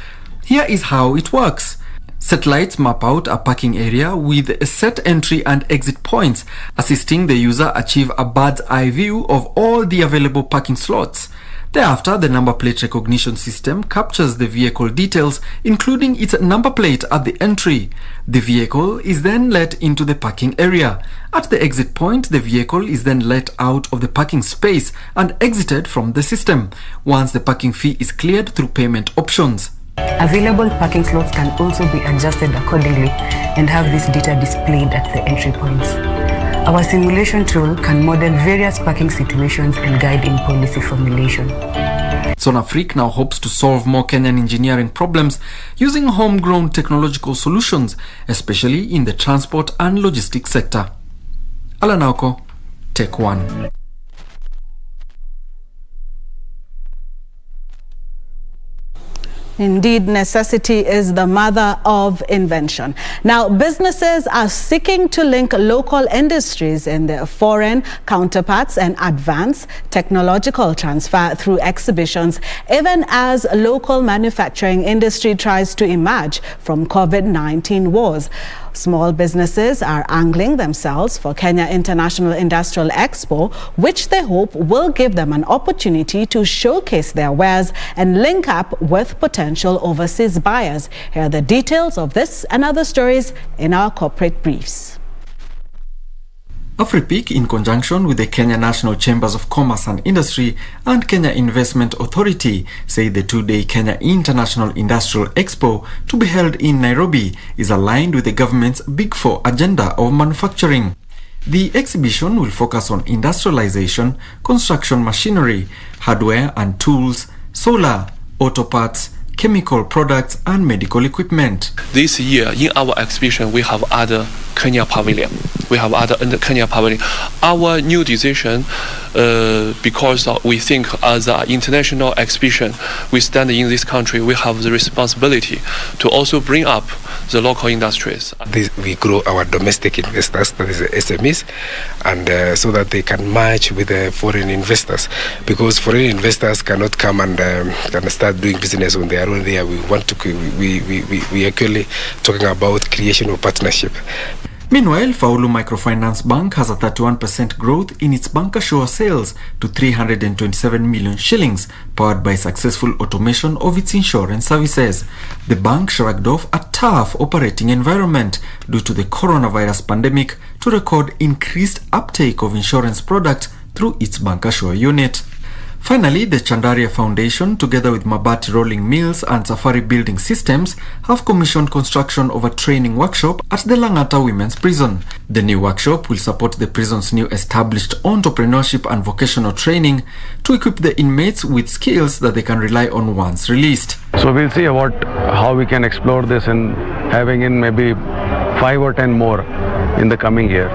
Here is how it works. Satellites map out a parking area with a set entry and exit points, assisting the user achieve a bird's eye view of all the available parking slots. Thereafter, the number plate recognition system captures the vehicle details, including its number plate at the entry. The vehicle is then let into the parking area. At the exit point, the vehicle is then let out of the parking space and exited from the system, once the parking fee is cleared through payment options. Available parking slots can also be adjusted accordingly and have this data displayed at the entry points. Our simulation tool can model various parking situations and guide in policy formulation. Sonafric now hopes to solve more Kenyan engineering problems using homegrown technological solutions, especially in the transport and logistics sector. Alanauko, Take One. Indeed, necessity is the mother of invention. Now, businesses are seeking to link local industries in their foreign counterparts and advance technological transfer through exhibitions, even as local manufacturing industry tries to emerge from COVID-19 woes. Small businesses are angling themselves for Kenya International Industrial Expo, which they hope will give them an opportunity to showcase their wares and link up with potential overseas buyers. Here are the details of this and other stories in our corporate briefs. AfriPIC, in conjunction with the Kenya National Chambers of Commerce and Industry and Kenya Investment Authority, say the two-day Kenya International Industrial Expo to be held in Nairobi is aligned with the government's Big Four agenda of manufacturing. The exhibition will focus on industrialization, construction machinery, hardware and tools, solar, auto parts, chemical products and medical equipment. This year in our exhibition we have other Kenya Pavilion. Our new decision, because we think as an international exhibition, we stand in this country, we have the responsibility to also bring up the local industries. We grow our domestic investors, that is the SMEs, and so that they can match with the foreign investors, because foreign investors cannot come and can start doing business on their own. There, we actually talking about creation of partnership. Meanwhile, Faulu Microfinance Bank has a 31% growth in its bancassurance sales to 327 million shillings, powered by successful automation of its insurance services. The bank shrugged off a tough operating environment due to the coronavirus pandemic to record increased uptake of insurance products through its bancassurance unit. Finally, the Chandaria Foundation, together with Mabati Rolling Mills and Safari Building Systems, have commissioned construction of a training workshop at the Langata Women's Prison. The new workshop will support the prison's new established entrepreneurship and vocational training to equip the inmates with skills that they can rely on once released. So we'll see how we can explore this and having in maybe 5 or 10 more in the coming year.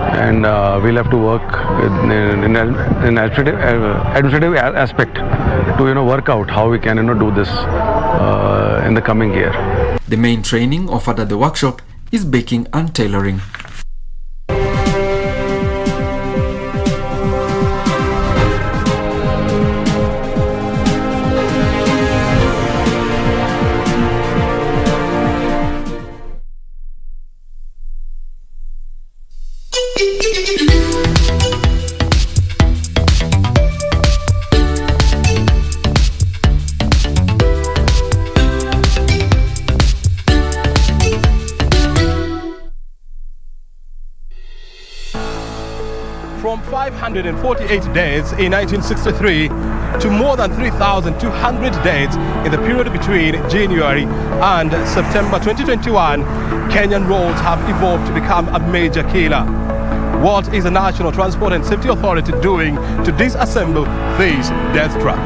And we'll have to work in an administrative aspect to work out how we can do this in the coming year. The main training offered at the workshop is baking and tailoring. From 548 days in 1963 to more than 3,200 days in the period between January and September 2021, Kenyan roads have evolved to become a major killer. What is the National Transport and Safety Authority doing to disassemble this death trap?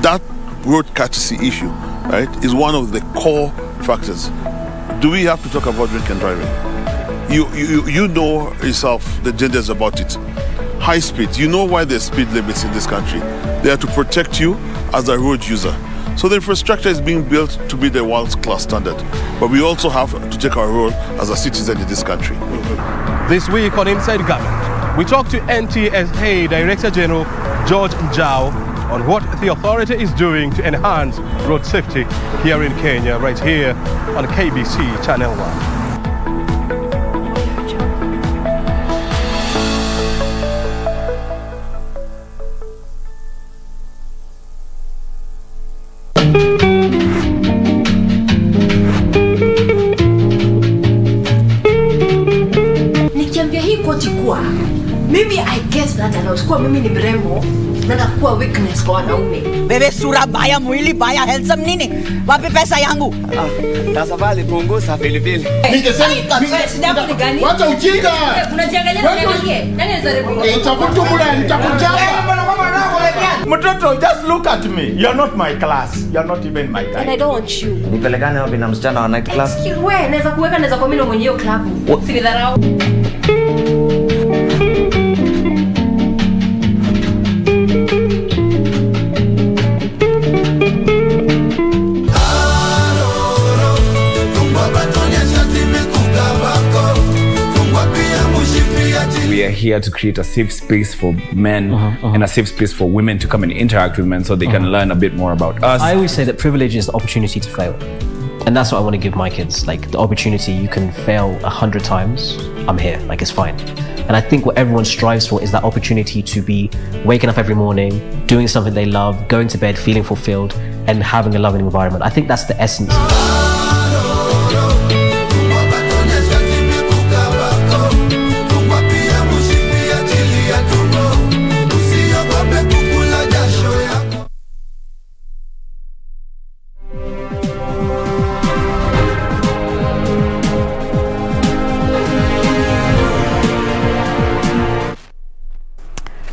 That road courtesy issue, right, is one of the core factors. Do we have to talk about drink and driving? You know yourself the dangers about it. High speed, you know why there's speed limits in this country. They are to protect you as a road user. So the infrastructure is being built to be the world's class standard. But we also have to take our role as a citizen in this country. This week on Inside Government, we talk to NTSA Director General George Njau on what the authority is doing to enhance road safety here in Kenya, right here on KBC Channel 1. Mimi I guess that a lot. Kwa mimi ni mrembo na nakuwa weakness kwa wanaume. Bebe sura baya, mwili baya, handsome nini? Wapi pesa yangu? Tafadhali punguza pilipili. Wacha ujinga. Unajiangalia mwanamke. Nani anazaribu? Nitakutumula, nitakuchapa. Mtoto, just look at me. You're not my class. You're not even my type. And I don't want you. Nipelekane wapi na msichana wa night club? Wewe naweza kuweka naweza kwa mimi mwenye hiyo club. Usinidharau. We are here to create a safe space for men and a safe space for women to come and interact with men so they can learn a bit more about us. I always say that privilege is the opportunity to fail. And that's what I want to give my kids. Like the opportunity, you can fail 100 times. I'm here, like it's fine. And I think what everyone strives for is that opportunity to be waking up every morning, doing something they love, going to bed, feeling fulfilled, and having a loving environment. I think that's the essence.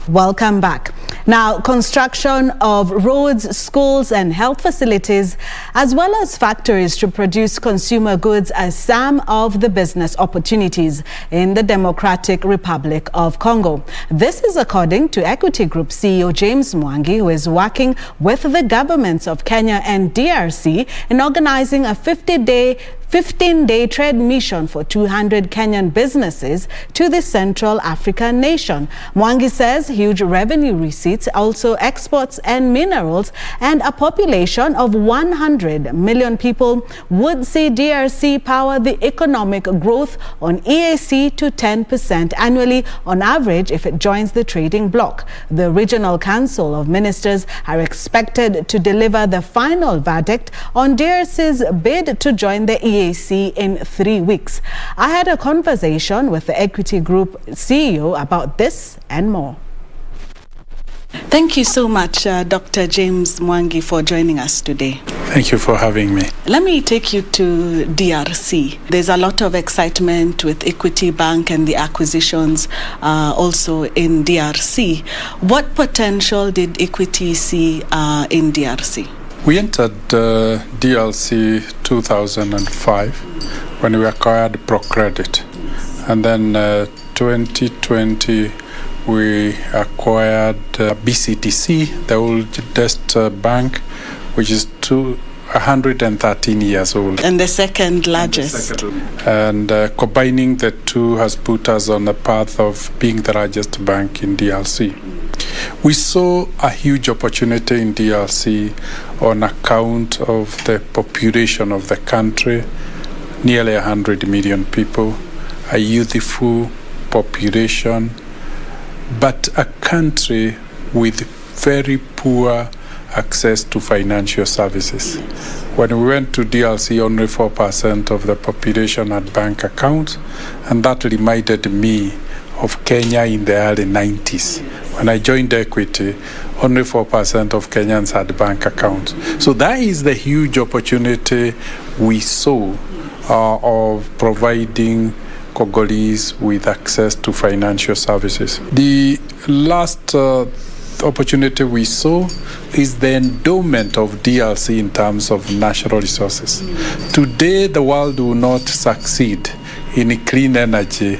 Welcome back. Now, construction of roads, schools and health facilities, as well as factories to produce consumer goods are some of the business opportunities in the Democratic Republic of Congo. This is according to Equity Group CEO James Mwangi, who is working with the governments of Kenya and DRC in organizing a 15-day trade mission for 200 Kenyan businesses to the Central African nation. Mwangi says huge revenue receipts, also exports and minerals, and a population of 100 million people would see DRC power the economic growth on EAC to 10% annually on average if it joins the trading bloc. The Regional Council of Ministers are expected to deliver the final verdict on DRC's bid to join the EAC in 3 weeks. I had a conversation with the Equity Group CEO about this and more. Thank you so much, Dr. James Mwangi, for joining us today. Thank you for having me. Let me take you to DRC. There's a lot of excitement with Equity Bank and the acquisitions also in DRC. What potential did Equity see in DRC? We entered DRC 2005 when we acquired ProCredit, and then 2020 we acquired BCTC, the oldest bank, which is 113 years old. And the second largest. And combining the two has put us on the path of being the largest bank in DRC. We saw a huge opportunity in DRC on account of the population of the country, nearly 100 million people, a youthful population, but a country with very poor access to financial services. When we went to DRC, only 4% of the population had bank accounts, and that reminded me of Kenya in the early 90s. When I joined Equity, only 4% of Kenyans had bank accounts. So that is the huge opportunity we saw of providing Congolese with access to financial services. The last opportunity we saw is the endowment of DRC in terms of natural resources. Today, the world will not succeed in clean energy,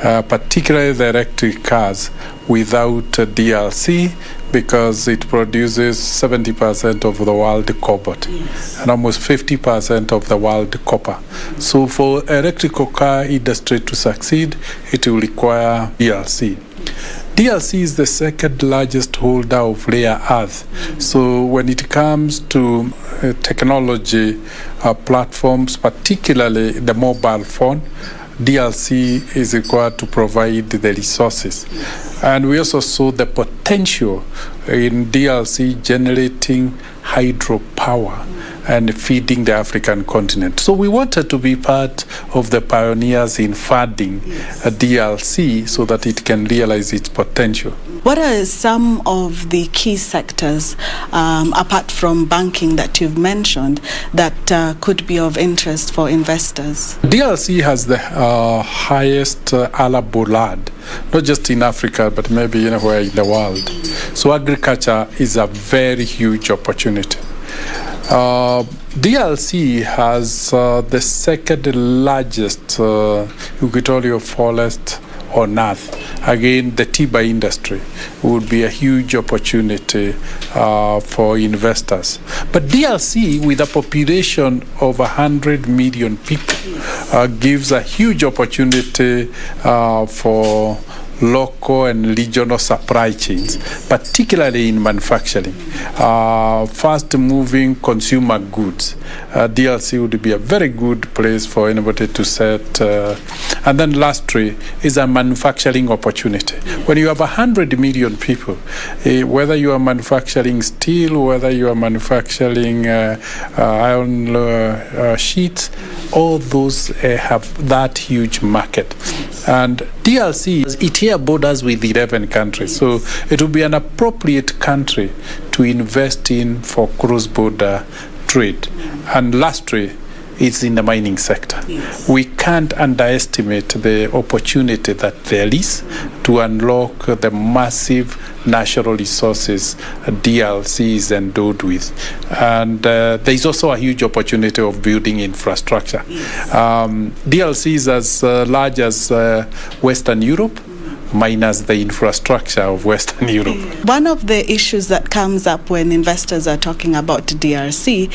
particularly the electric cars, without DRC, because it produces 70% of the world cobalt and almost 50% of the world copper. So for electrical car industry to succeed, it will require DRC. DRC is the second largest holder of rare earth. So when it comes to technology platforms, particularly the mobile phone, DRC is required to provide the resources. And we also saw the potential in DRC generating hydropower and feeding the African continent. So we wanted to be part of the pioneers in funding DRC so that it can realize its potential. What are some of the key sectors, apart from banking that you've mentioned, that could be of interest for investors? DRC has the highest arable land, not just in Africa, but maybe anywhere in the world. So agriculture is a very huge opportunity. DRC has the second largest equatorial forest on earth. Again, the timber industry would be a huge opportunity for investors. But DRC, with a population of 100 million people, gives a huge opportunity for local and regional supply chains, particularly in manufacturing. Fast-moving consumer goods. DRC would be a very good place for anybody to set. And then lastly is a manufacturing opportunity. When you have 100 million people, whether you are manufacturing steel, whether you are manufacturing iron sheets, all those have that huge market. And DRC, it here borders with 11 countries, so it will be an appropriate country to invest in for cross-border trade. And lastly, it's in the mining sector. Yes. We can't underestimate the opportunity that there is to unlock the massive natural resources DRC is endowed with. And there is also a huge opportunity of building infrastructure. Yes. DRC is as large as Western Europe, minus the infrastructure of Western Europe. One of the issues that comes up when investors are talking about DRC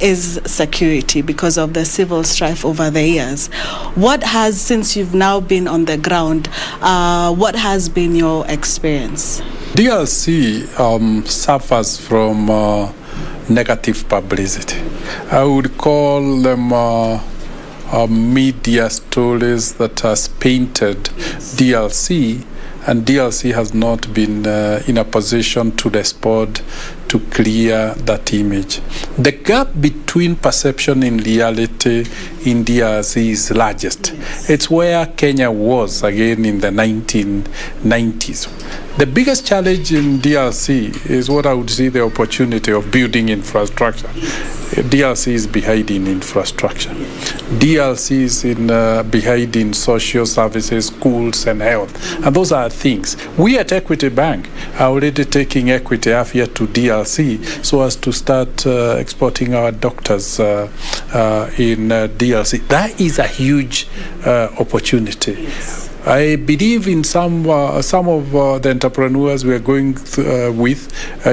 is security because of the civil strife over the years. What has, since you've now been on the ground, what has been your experience? DRC suffers from negative publicity. I would call them media stories that has painted DRC, and DRC has not been in a position to respond to clear that image. The gap between perception and reality in DRC is largest. It's where Kenya was again in the 1990s. The biggest challenge in DRC is what I would see the opportunity of building infrastructure. DRC is behind in infrastructure. DRC is behind in social services, schools, and health. And those are things. We at Equity Bank are already taking equity here to DRC so as to start exporting our doctors in DRC. That is a huge opportunity. Yes. I believe in some of the entrepreneurs we are going with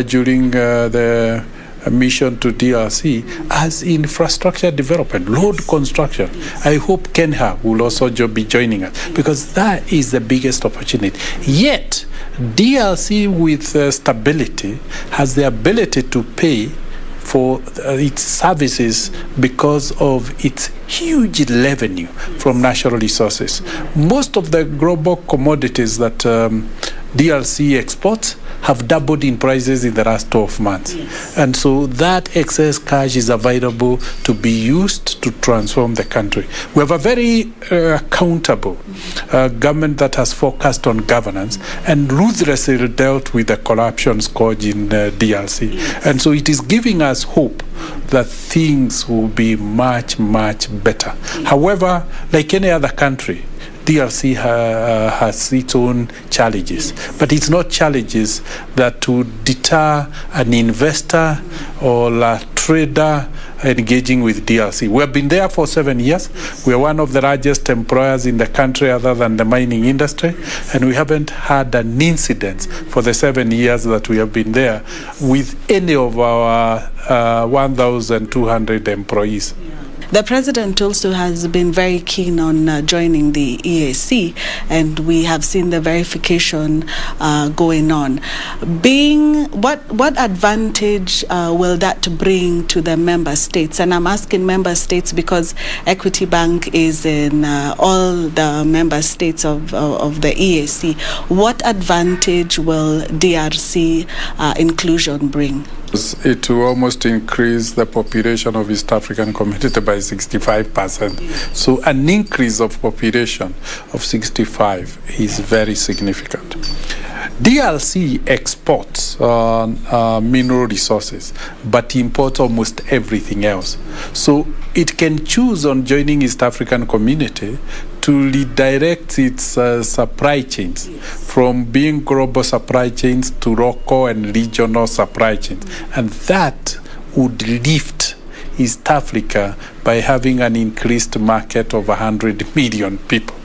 during the mission to DRC as infrastructure development, road construction. I hope Kenya will also be joining us because that is the biggest opportunity. Yet, DRC with stability has the ability to pay for its services because of its huge revenue from natural resources. Most of the global commodities that DRC exports have doubled in prices in the last 12 months. Yes. And so that excess cash is available to be used to transform the country. We have a very accountable government that has focused on governance and ruthlessly dealt with the corruption scourge in DRC. Yes. And so it is giving us hope that things will be much, much better. Yes. However, like any other country, DRC has its own challenges, but it's not challenges that would deter an investor or a trader engaging with DRC. We have been there for 7 years. We are one of the largest employers in the country other than the mining industry, and we haven't had an incident for the 7 years that we have been there with any of our 1,200 employees. The president also has been very keen on joining the EAC, and we have seen the verification going on. What advantage will that bring to the member states? And I'm asking member states because Equity Bank is in all the member states of the EAC. What advantage will DRC inclusion bring? It will almost increase the population of East African community by 65%. So an increase of population of 65 is very significant. DRC exports mineral resources, but imports almost everything else. So it can choose on joining East African community to redirect its supply chains from being global supply chains to local and regional supply chains. And that would lift East Africa by having an increased market of 100 million people.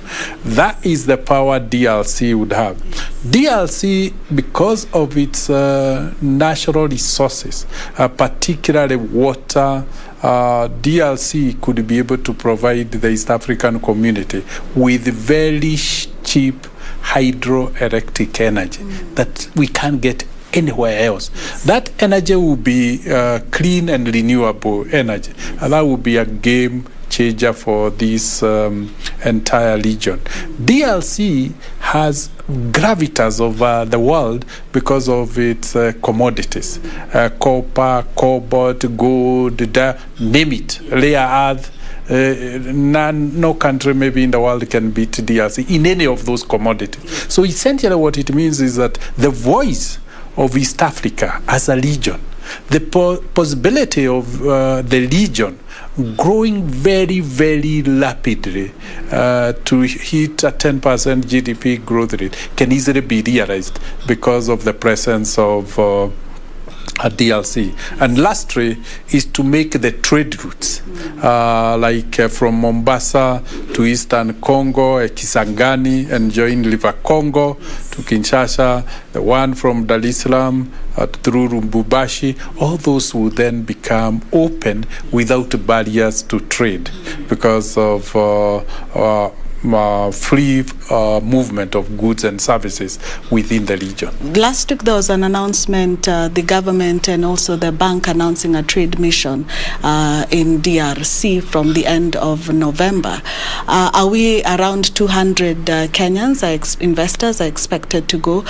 That is the power DRC would have. DRC, because of its natural resources, particularly water, DRC could be able to provide the East African community with very cheap hydroelectric energy that we can't get anywhere else. That energy will be clean and renewable energy, and that will be a game changer for this entire region. DRC has gravitas over the world because of its commodities, copper, cobalt, gold, name it, rare earth. No country maybe in the world can beat DRC in any of those commodities. So essentially what it means is that the voice of East Africa as a region, the possibility of the region growing very, very rapidly to hit a 10% GDP growth rate can easily be realized because of the presence of DRC. And lastly is to make the trade routes from Mombasa to Eastern Congo, Kisangani, and join River Congo to Kinshasa, the one from Dar es Salaam through Lubumbashi. All those will then become open without barriers to trade because of free movement of goods and services within the region. Last week there was an announcement, the government and also the bank announcing a trade mission in DRC from the end of November. Are we around 200 Kenyans, investors are expected to go?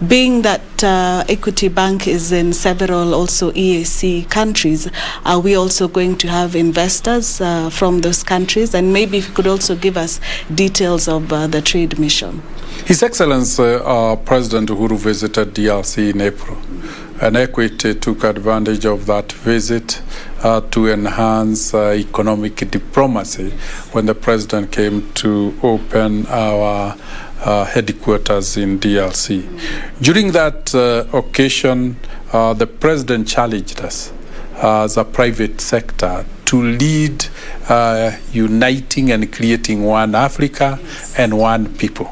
Being that Equity Bank is in several also EAC countries, are we also going to have investors from those countries? And maybe if you could also give us details of the trade mission. His Excellency President Uhuru visited DRC in April, and Equity took advantage of that visit to enhance economic diplomacy when the President came to open our headquarters in DRC. During that occasion, the President challenged us as a private sector to lead uniting and creating one Africa and one people.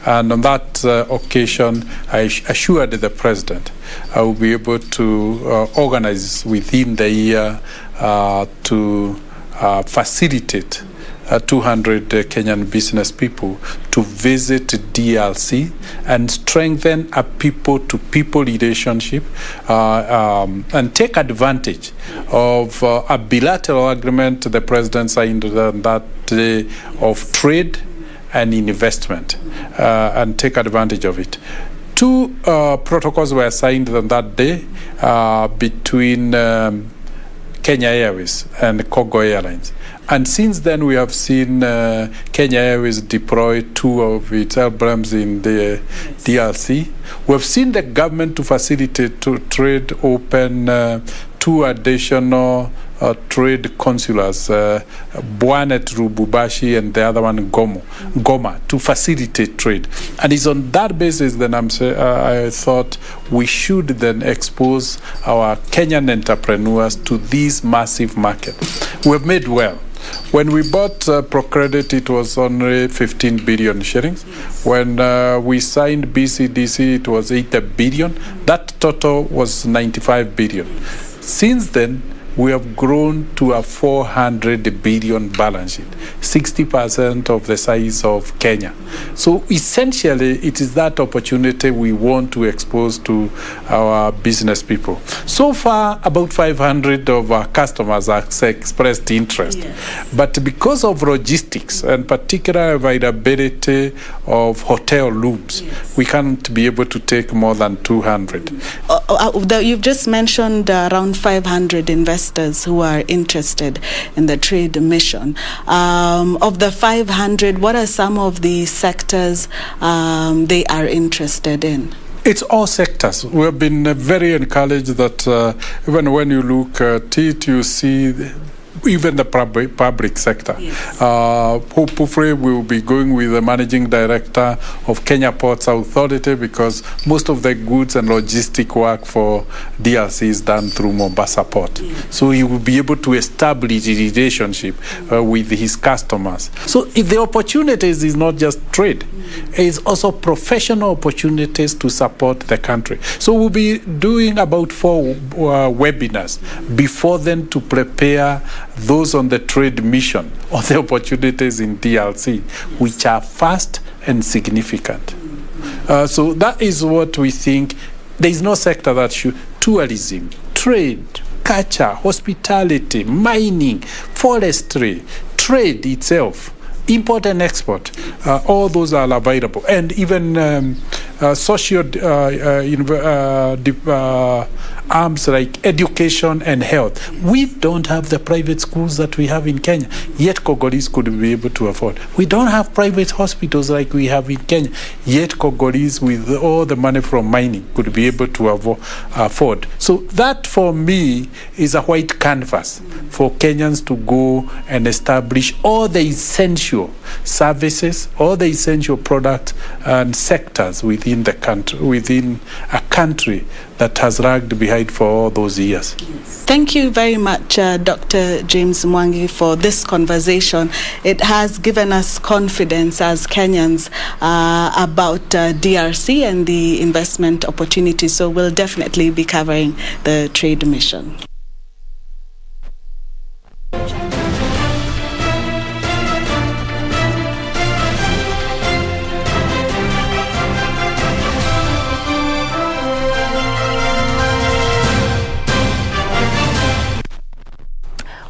And on that occasion, I assured the President I will be able to organize within the year to facilitate 200 Kenyan business people to visit DRC and strengthen a people-to-people relationship and take advantage of a bilateral agreement the President signed on that day of trade and investment and take advantage of it. Two protocols were signed on that day between Kenya Airways and Congo Airlines. And since then, we have seen Kenya Airways deploy 2 of its airplanes in the DRC. We have seen the government to facilitate to trade open 2 additional trade consulars, one at Lubumbashi and the other one Goma, to facilitate trade. And it's on that basis then I thought we should then expose our Kenyan entrepreneurs to this massive market. We've made well. When we bought ProCredit, it was only 15 billion shillings. When we signed BCDC, it was 8 billion. That total was 95 billion. Since then, we have grown to a 400 billion balance sheet, 60% of the size of Kenya. So essentially, it is that opportunity we want to expose to our business people. So far, about 500 of our customers have expressed interest. Yes. But because of logistics and particular availability of hotel rooms, yes, we can't be able to take more than 200. You've just mentioned around 500 investors who are interested in the trade mission. Of the 500, what are some of the sectors they are interested in? It's all sectors. We have been very encouraged that even when you look at it, you see even the public sector. Yes. Hopefully we will be going with the managing director of Kenya Ports Authority, because most of the goods and logistic work for DRC is done through Mombasa Port. Yes. So he will be able to establish a relationship with his customers. So if the opportunities is not just trade, it's also professional opportunities to support the country. So we'll be doing about 4 webinars before then to prepare those on the trade mission or the opportunities in DRC, which are fast and significant. So that is what we think. There is no sector that should. Tourism, trade, culture, hospitality, mining, forestry, trade itself, import and export, all those are available. And even social arms like education and health. We don't have the private schools that we have in Kenya, yet Congolese could be able to afford. We don't have private hospitals like we have in Kenya, yet Congolese, with all the money from mining, could be able to afford. So that for me is a white canvas for Kenyans to go and establish all the essential services, all the essential products and sectors within the country, within a country that has lagged behind for all those years. Thank you very much, Dr. James Mwangi, for this conversation. It has given us confidence as Kenyans about DRC and the investment opportunities. So we'll definitely be covering the trade mission.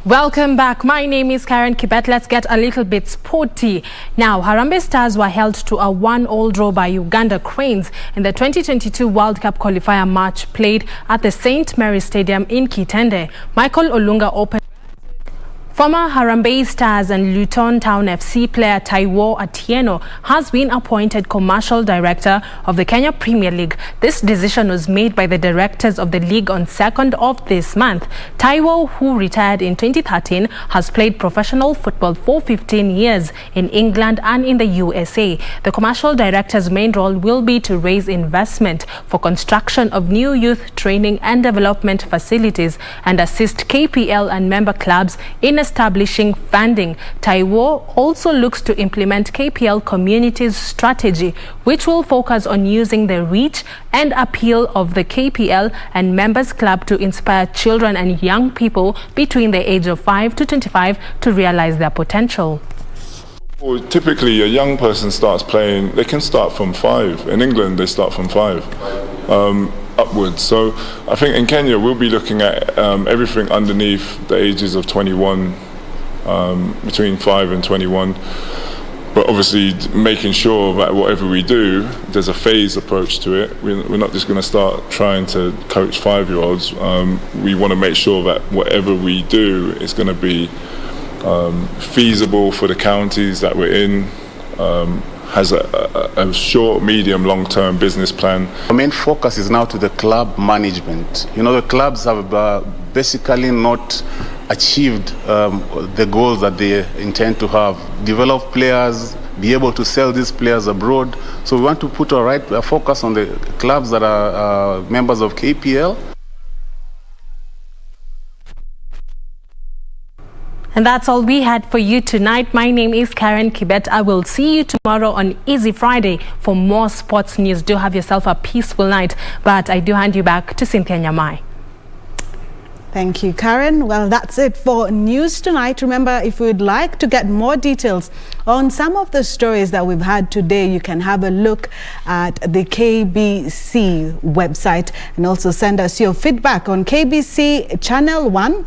Welcome back. My name is Karen Kibet. Let's get a little bit sporty. Now, Harambee Stars were held to a 1-1 draw by Uganda Cranes in the 2022 World Cup qualifier match played at the St. Mary's Stadium in Kitende. Michael Olunga opened. Former Harambee Stars and Luton Town FC player Taiwo Atieno has been appointed commercial director of the Kenya Premier League. This decision was made by the directors of the league on 2nd of this month. Taiwo, who retired in 2013, has played professional football for 15 years in England and in the USA. The commercial director's main role will be to raise investment for construction of new youth training and development facilities and assist KPL and member clubs in establishing funding. Taiwo also looks to implement KPL Community's strategy, which will focus on using the reach and appeal of the KPL and members club to inspire children and young people between the age of 5 to 25 to realize their potential. Well, typically a young person starts playing, they can start from 5. In England they start from 5 upwards. So I think in Kenya we'll be looking at everything underneath the ages of 21, between 5 and 21. But obviously making sure that whatever we do, there's a phased approach to it. We're not just going to start trying to coach 5-year-olds. We want to make sure that whatever we do is going to be feasible for the counties that we're in, has a short, medium, long-term business plan. The main focus is now to the club management. You know, the clubs have basically not achieved the goals that they intend to have. Develop players, be able to sell these players abroad. So we want to put a focus on the clubs that are members of KPL. And that's all we had for you tonight. My name is Karen Kibet. I will see you tomorrow on Easy Friday for more sports news. Do have yourself a peaceful night. But I do hand you back to Cynthia Nyamai. Thank you, Karen. Well, that's it for News Tonight. Remember, if you would like to get more details on some of the stories that we've had today, you can have a look at the KBC website and also send us your feedback on KBC Channel 1.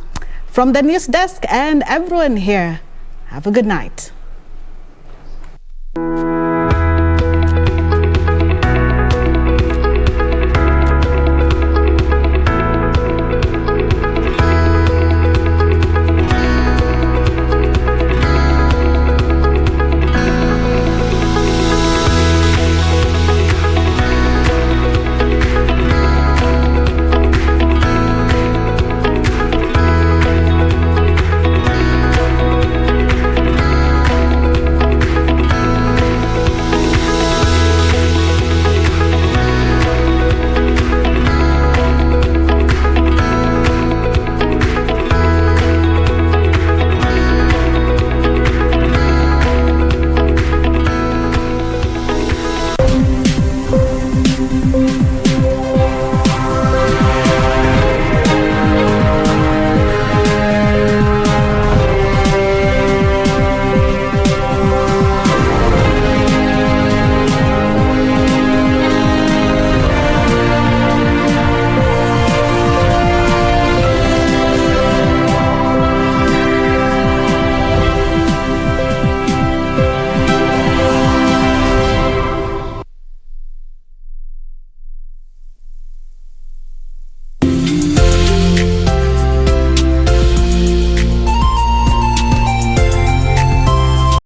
From the news desk and everyone here, have a good night.